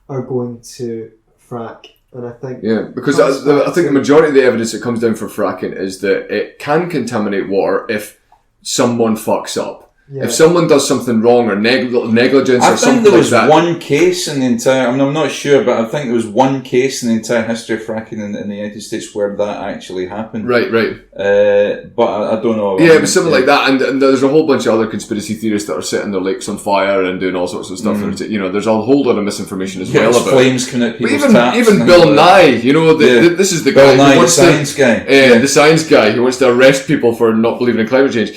are going to frack. And I think... Yeah, because I think the majority of the evidence that comes down for fracking is that it can contaminate water if someone fucks up. Yeah. If someone does something wrong or negligence or something like that. I think there was one case in the entire... I mean, I'm not sure, but I think there was one case in the entire history of fracking in the United States where that actually happened. Right. But I don't know. Yeah, it was something like that. And there's a whole bunch of other conspiracy theorists that are setting their lakes on fire and doing all sorts of stuff. There's a whole lot of misinformation as well about flames coming out people's taps. Even Bill Nye, this is the guy Bill Nye, the science guy. The science guy who wants to arrest people for not believing in climate change.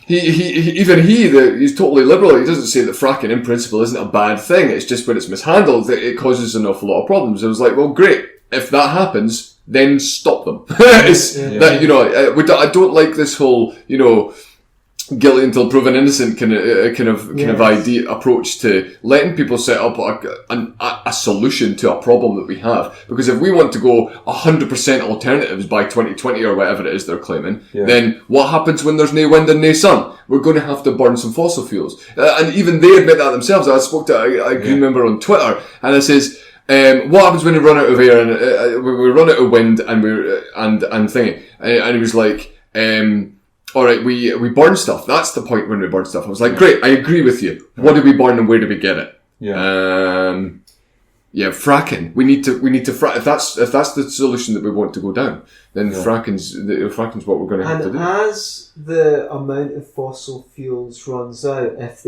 He's totally liberal. He doesn't say that fracking in principle isn't a bad thing. It's just when it's mishandled that it causes an awful lot of problems. I was like, well, great. If that happens, then stop them. I don't like this whole, guilty until proven innocent kind of idea approach to letting people set up a solution to a problem that we have. Because if we want to go 100% alternatives by 2020 or whatever it is they're claiming, then what happens when there's no wind and no sun? We're going to have to burn some fossil fuels. And even they admit that themselves. I spoke to a green member on Twitter, and it says, what happens when we run out of air and we run out of wind and thingy? And he was like, all right, we burn stuff. That's the point when we burn stuff. I was like, great, I agree with you. What do we burn and where do we get it? Fracking. We need to frack. If that's the solution that we want to go down, then fracking's what we're going to have to do. And as the amount of fossil fuels runs out, if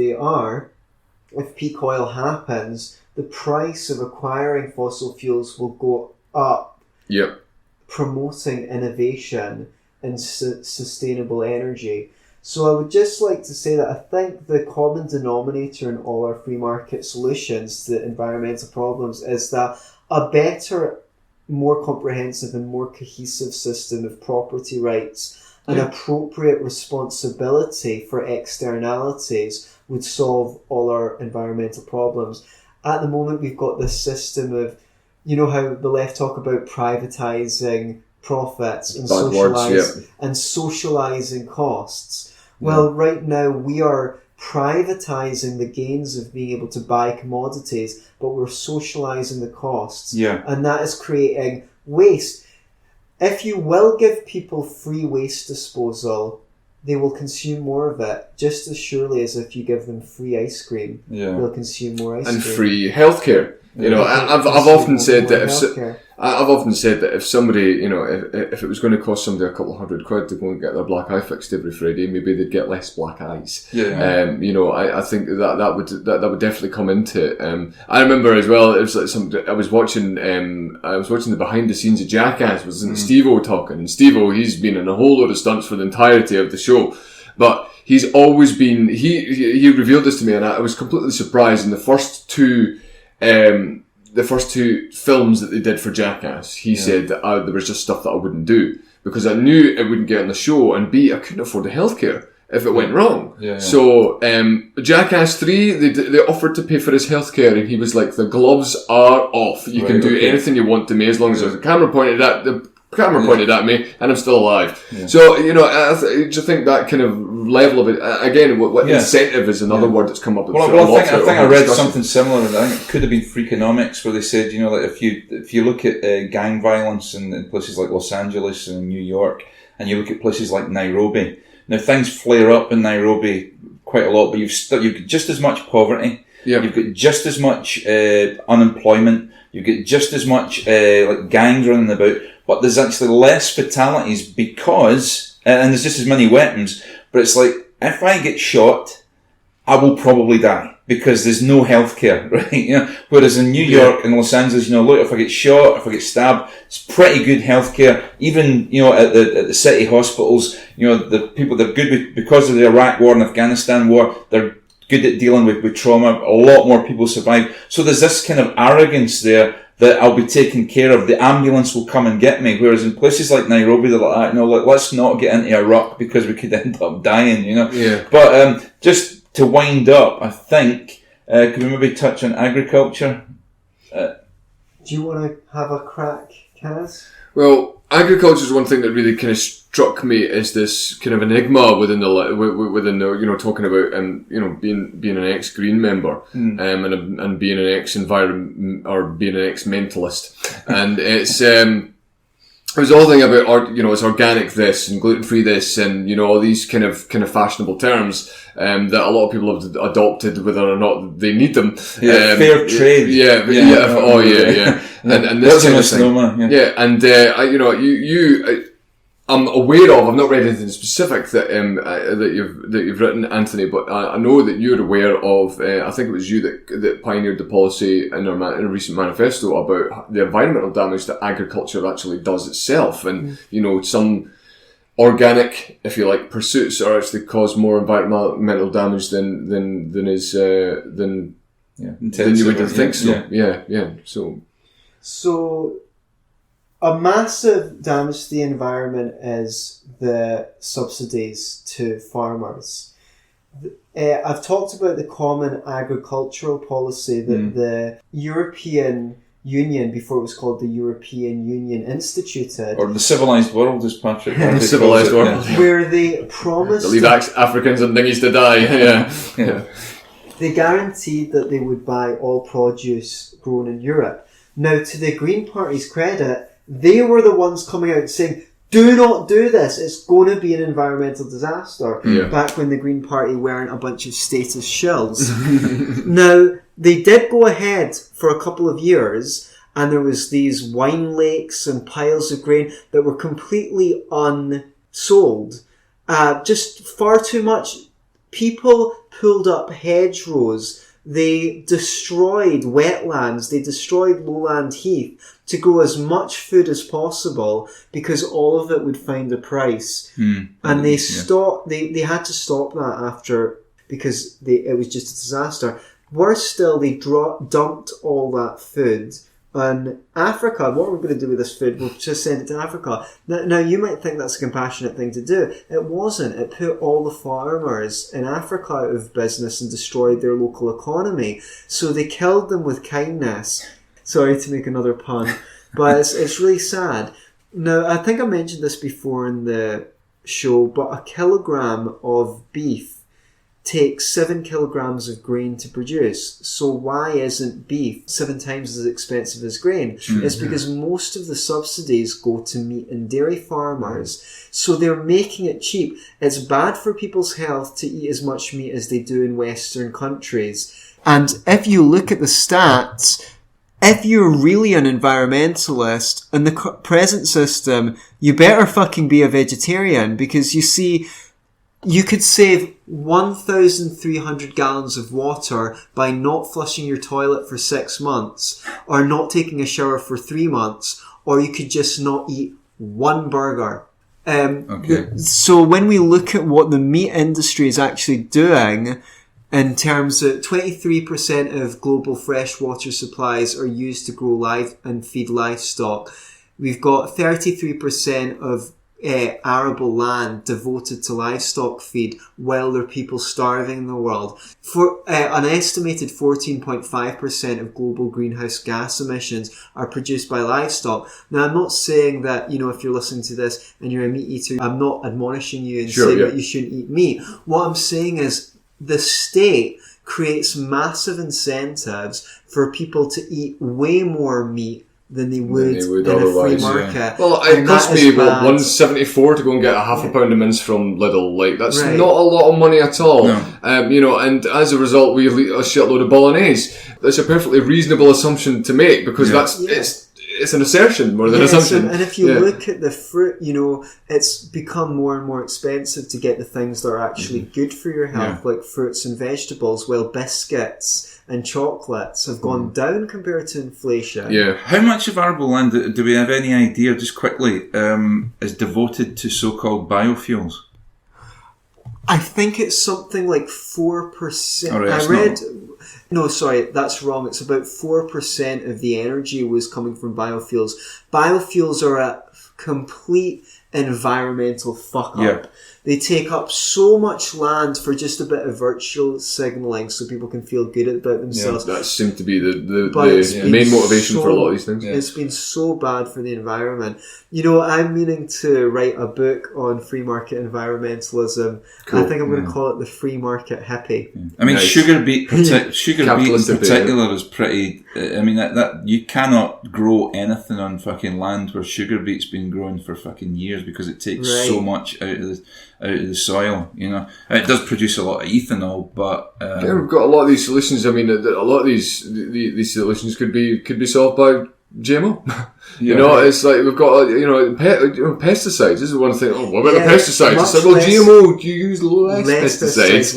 peak oil happens, the price of acquiring fossil fuels will go up. Yep. Promoting innovation and sustainable energy. So I would just like to say that I think the common denominator in all our free market solutions to environmental problems is that a better, more comprehensive and more cohesive system of property rights and appropriate responsibility for externalities would solve all our environmental problems. At the moment, we've got this system of, how the left talk about privatising profits and socialising costs. Well, right now we are privatising the gains of being able to buy commodities, but we're socialising the costs. And that is creating waste. If you will give people free waste disposal, they will consume more of it, just as surely as if you give them free ice cream. They'll consume more ice cream. And free healthcare. I've often said that if somebody, if it was going to cost somebody a couple of £100 to go and get their black eye fixed every Friday, maybe they'd get less black eyes. I think that would definitely come into it. I remember as well, it was like I was watching the behind the scenes of Jackass, was Steve-O talking, and Steve-O, he's been in a whole load of stunts for the entirety of the show. But he's always been, he revealed this to me, and I was completely surprised. In the first two films that they did for Jackass, he said that there was just stuff that I wouldn't do because I knew it wouldn't get on the show, and B, I couldn't afford the healthcare if it went wrong. So Jackass 3, they offered to pay for his healthcare, and he was like, the gloves are off. You can do anything you want to me as long as there's a camera pointed at me and I'm still alive. So, I just think that kind of level of it, again, what incentive is another word that's come up. I think I read something similar. I think it could have been Freakonomics, where they said, like if you look at gang violence in places like Los Angeles and New York, and you look at places like Nairobi, now things flare up in Nairobi quite a lot, but you've got just as much poverty, you've got just as much unemployment, you've got just as much like gangs running about, but there's actually less fatalities because, and there's just as many weapons, but it's like, if I get shot, I will probably die because there's no healthcare, right? Whereas in New York and Los Angeles, look, if I get shot, if I get stabbed, it's pretty good healthcare. Even, at the city hospitals, the people, they're good with, because of the Iraq war and Afghanistan war, they're good at dealing with trauma. A lot more people survive. So there's this kind of arrogance there that I'll be taken care of. The ambulance will come and get me. Whereas in places like Nairobi, they're like, let's not get into a ruck because we could end up dying, But, just to wind up, I think, could we maybe touch on agriculture? Do you want to have a crack, Kaz? Well, agriculture is one thing that really kind of struck me as this kind of enigma within the talking about being an ex-Green member and being an ex-environment or being an ex-mentalist, and it's it was all thing about it's organic this and gluten-free this and all these kind of fashionable terms that a lot of people have adopted whether or not they need them. Fair trade. And this kind of thing. I'm aware of. I've not read anything specific that you've written, Anthony, but I know that you're aware of. I think it was you that pioneered the policy in a recent manifesto about the environmental damage that agriculture actually does itself, and some organic, if you like, pursuits are actually cause more environmental damage than you would think. So. A massive damage to the environment is the subsidies to farmers. I've talked about the Common Agricultural Policy that the European Union, before it was called the European Union, instituted. Or the civilised world, as Patrick. The civilised world. Where they promised... to leave Africans and dingies to die. They guaranteed that they would buy all produce grown in Europe. Now, to the Green Party's credit, they were the ones coming out saying, do not do this, it's going to be an environmental disaster. Back when the Green Party weren't a bunch of status shills. Now, they did go ahead for a couple of years, and there was these wine lakes and piles of grain that were completely unsold. Just far too much. People pulled up hedgerows. They destroyed wetlands. They destroyed lowland heath to grow as much food as possible because all of it would find a price. And they stopped. They had to stop that after because it was just a disaster. Worse still, they dumped all that food on Africa. What are we going to do with this food? We'll just send it to Africa. Now, you might think that's a compassionate thing to do. It wasn't. It put all the farmers in Africa out of business and destroyed their local economy. So they killed them with kindness. Sorry to make another pun, but it's really sad. Now, I think I mentioned this before in the show, but a kilogram of beef takes 7 kilograms of grain to produce. So why isn't beef 7 times as expensive as grain? It's because most of the subsidies go to meat and dairy farmers. So they're making it cheap. It's bad for people's health to eat as much meat as they do in Western countries. And if you look at the stats, if you're really an environmentalist in the present system, you better fucking be a vegetarian, because you see, you could save 1,300 gallons of water by not flushing your toilet for 6 months, or not taking a shower for 3 months, or you could just not eat one burger. So when we look at what the meat industry is actually doing, in terms of 23% of global freshwater supplies are used to grow live and feed livestock. We've got 33% of arable land devoted to livestock feed, while there are people starving in the world. For an estimated 14.5% of global greenhouse gas emissions are produced by livestock. Now, I'm not saying that, if you're listening to this and you're a meat eater, I'm not admonishing you and saying that you shouldn't eat meat. What I'm saying is the state creates massive incentives for people to eat way more meat than they would in a free market. Yeah. Well, it cost me $1.74 to go and get a half a pound of mince from Lidl. Like, that's not a lot of money at all. No. And as a result, we eat a shitload of bolognese. That's a perfectly reasonable assumption to make, because it's an assertion more than an assumption. And if you look at the fruit, it's become more and more expensive to get the things that are actually good for your health, like fruits and vegetables, while biscuits and chocolates have gone down compared to inflation. Yeah. How much of arable land, do we have any idea, just quickly, is devoted to so-called biofuels? I think it's something like 4%. Right, I read... No, sorry, that's wrong. It's about 4% of the energy was coming from biofuels. Biofuels are a complete environmental fuck-up. Yeah. They take up so much land for just a bit of virtual signalling so people can feel good about themselves. Yeah, that seemed to be the main motivation for a lot of these things. Yeah. It's been so bad for the environment. I'm meaning to write a book on free market environmentalism. Cool. I think I'm going to call it the free market hippie. Yeah. I mean, sugar beet in particular is pretty... I mean, that you cannot grow anything on fucking land where sugar beet's been grown for fucking years, because it takes so much out of the soil, It does produce a lot of ethanol, but... we've got a lot of these solutions. I mean, a lot of these solutions could be solved by GMO. It's like we've got pesticides. This is one thing. Oh, what about the pesticides? It's like, well, GMO, you use less pesticides.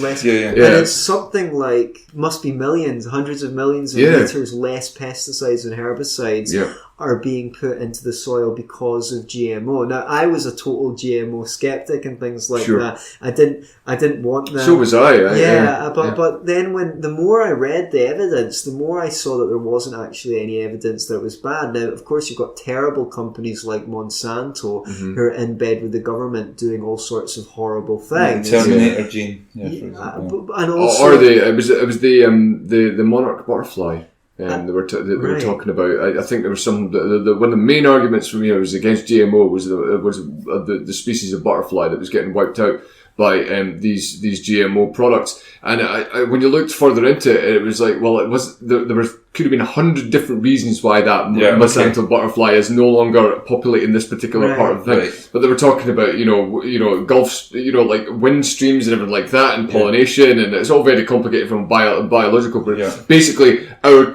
And it's something like, must be millions, hundreds of millions of litres less pesticides and herbicides are being put into the soil because of GMO. Now, I was a total GMO skeptic and things like that. I didn't want that. So was I. But then the more I read the evidence, the more I saw that there wasn't actually any evidence that it was bad. Now, of course, you've got terrible companies like Monsanto who are in bed with the government doing all sorts of horrible things. Terminator gene. And also, it was the monarch butterfly. They were talking about. I think there was some. One of the main arguments for me was against GMO was the species of butterfly that was getting wiped out by these GMO products. And when you looked further into it, it was like, well, could have been 100 different reasons why that Monsanto butterfly is no longer populating this particular part of the thing. Right. But they were talking about, Gulf, like wind streams and everything like that, and pollination, and it's all very complicated from biological. Basically, our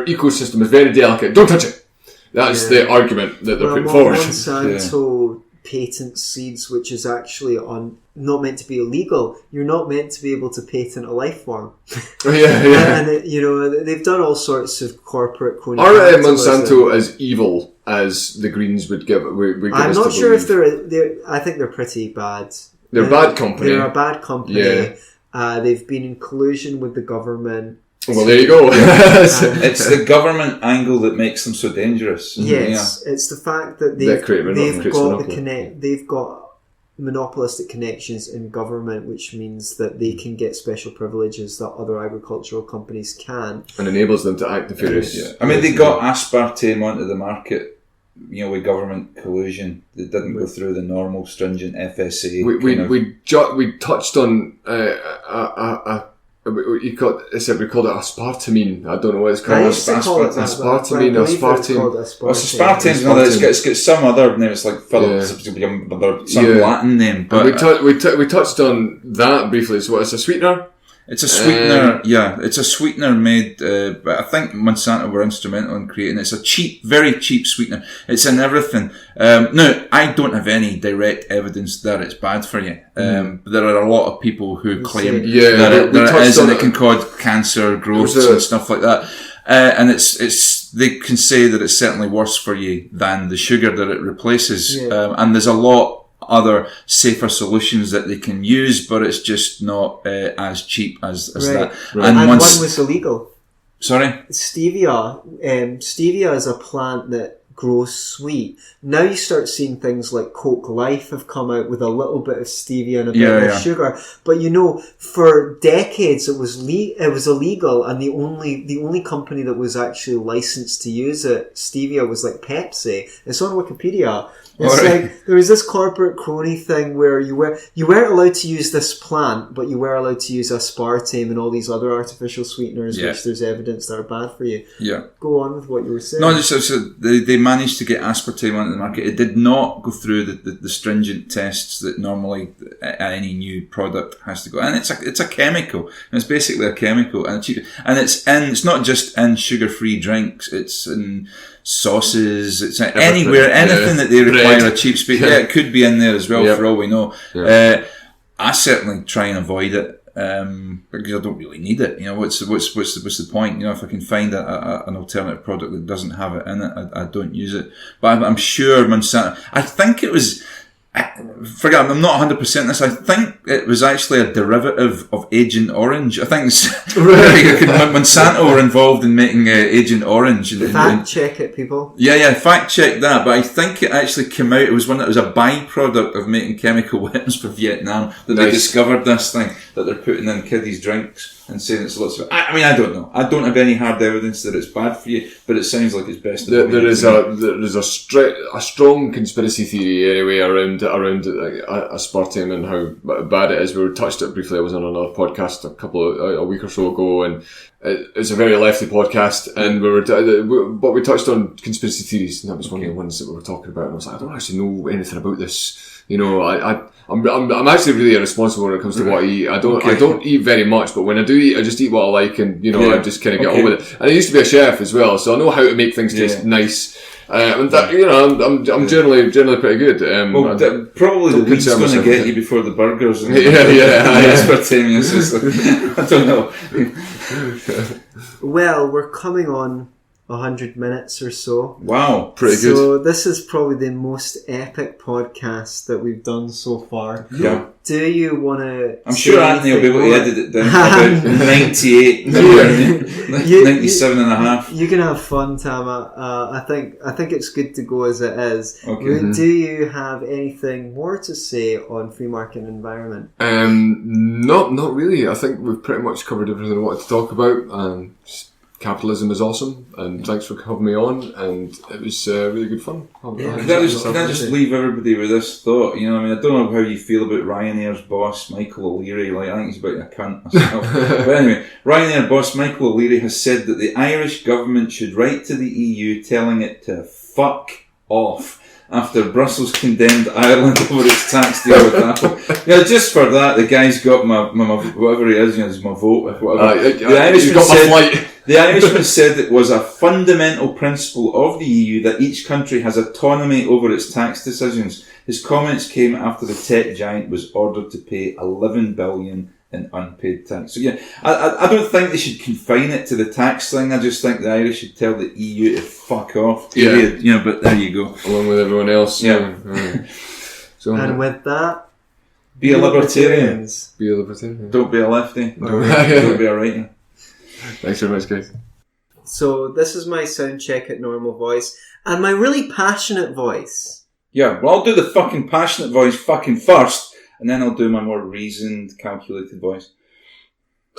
ecosystem is very delicate. Don't touch it. That's the argument that they're putting forward. Monsanto patent seeds, which is actually not meant to be illegal. You're not meant to be able to patent a life form. And they've done all sorts of corporate crony. Are Monsanto as evil as the Greens would give? I'm not sure if they're. I think they're pretty bad. They're a bad company. They're a bad company. Yeah. They've been in collusion with the government. Well, there you go. It's the government angle that makes them so dangerous. Yes, it's the fact that they've got monopolistic connections in government, which means that they can get special privileges that other agricultural companies can't, and enables them to act nefarious. I mean, they got aspartame onto the market, with government collusion. They didn't go through the normal stringent FSA. We touched on we called it aspartame. I don't know what it's called. Aspartame. It's got some other name. It's like some Latin name. But we touched on that briefly. So, what is a sweetener? It's a sweetener, it's a sweetener made, I think Monsanto were instrumental in creating it. It's a cheap, very cheap sweetener. It's in everything. Now, I don't have any direct evidence that it's bad for you. There are a lot of people who claim that it is, and it can cause cancer, growths and stuff like that. And they can say that it's certainly worse for you than the sugar that it replaces. And there's a lot other safer solutions that they can use, but it's just not as cheap as that. Right. And one was illegal. Sorry? Stevia. Stevia is a plant that grows sweet. Now you start seeing things like Coke Life have come out with a little bit of stevia and a bit of sugar. But for decades it was illegal, and the only company that was actually licensed to use it, stevia, was like Pepsi. It's on Wikipedia. It's like there was this corporate crony thing where you weren't allowed to use this plant, but you were allowed to use aspartame and all these other artificial sweeteners, which there's evidence that are bad for you. Yeah. Go on with what you were saying. No, so they managed to get aspartame onto the market. It did not go through the stringent tests that normally any new product has to go. And it's a chemical. It's basically a chemical, and it's not just in sugar-free drinks. It's in sauces, it's anywhere, anything that they require a cheap speed. Yeah, it could be in there as well, for all we know. I certainly try and avoid it, because I don't really need it. What's the point? If I can find an alternative product that doesn't have it in it, I don't use it. But I'm sure Monsanto, I think it was, I'm not 100% this. I think it was actually a derivative of Agent Orange. I think Monsanto were involved in making Agent Orange. Fact check it, people. Yeah, fact check that. But I think it actually came out. It was one that was a byproduct of making chemical weapons for Vietnam that they discovered this thing that they're putting in kiddies' drinks and saying it's lots of. I mean, I don't know. I don't have any hard evidence that it's bad for you, but it sounds like it's best. There is a strong conspiracy theory anyway around aspartame and how bad it is. We touched it briefly. I was on another podcast a week or so ago, and it's a very lefty podcast, and but we touched on conspiracy theories, and that was one of the ones that we were talking about. And I was like, I don't actually know anything about this. I'm actually really irresponsible when it comes to what I eat. I don't eat very much, but when I do eat, I just eat what I like, and I just kind of get on with it. And I used to be a chef as well, so I know how to make things taste nice. And that, I'm generally pretty good. Probably the weed's going to get you before the burgers. And I don't know. Well, we're coming on 100 minutes or so. Wow, pretty good. So this is probably the most epic podcast that we've done so far. Yeah. Do you want to... I'm sure Antony will be able to edit it down to about 98, 97 and a half. You can have fun, Tama. I think it's good to go as it is. Okay. Do you have anything more to say on free market and environment? Not really. I think we've pretty much covered everything I wanted to talk about. Capitalism is awesome, and thanks for having me on, and it was really good fun. Can I just leave everybody with this thought? I don't know how you feel about Ryanair's boss, Michael O'Leary. I think he's about a cunt myself. But anyway, Ryanair boss Michael O'Leary has said that the Irish government should write to the EU telling it to fuck off after Brussels condemned Ireland over its tax deal with Apple. Just for that, the guy's got my whatever he is, my vote, whatever. The Irishman said it was a fundamental principle of the EU that each country has autonomy over its tax decisions. His comments came after the tech giant was ordered to pay $11 billion in unpaid tax. So I don't think they should confine it to the tax thing. I just think the Irish should tell the EU to fuck off. But there you go. Along with everyone else. Yeah. So, and with that, be a libertarian. Be a libertarian. Don't be a lefty. Don't be a righty. Thanks very much, guys. So this is my sound check at normal voice and my really passionate voice. Yeah, well, I'll do the fucking passionate voice fucking first, and then I'll do my more reasoned, calculated voice.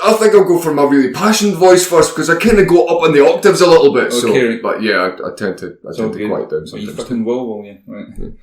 I think I'll go for my really passionate voice first, because I kind of go up on the octaves a little bit. Okay. But yeah, I tend to quiet down sometimes. You fucking will you? Right.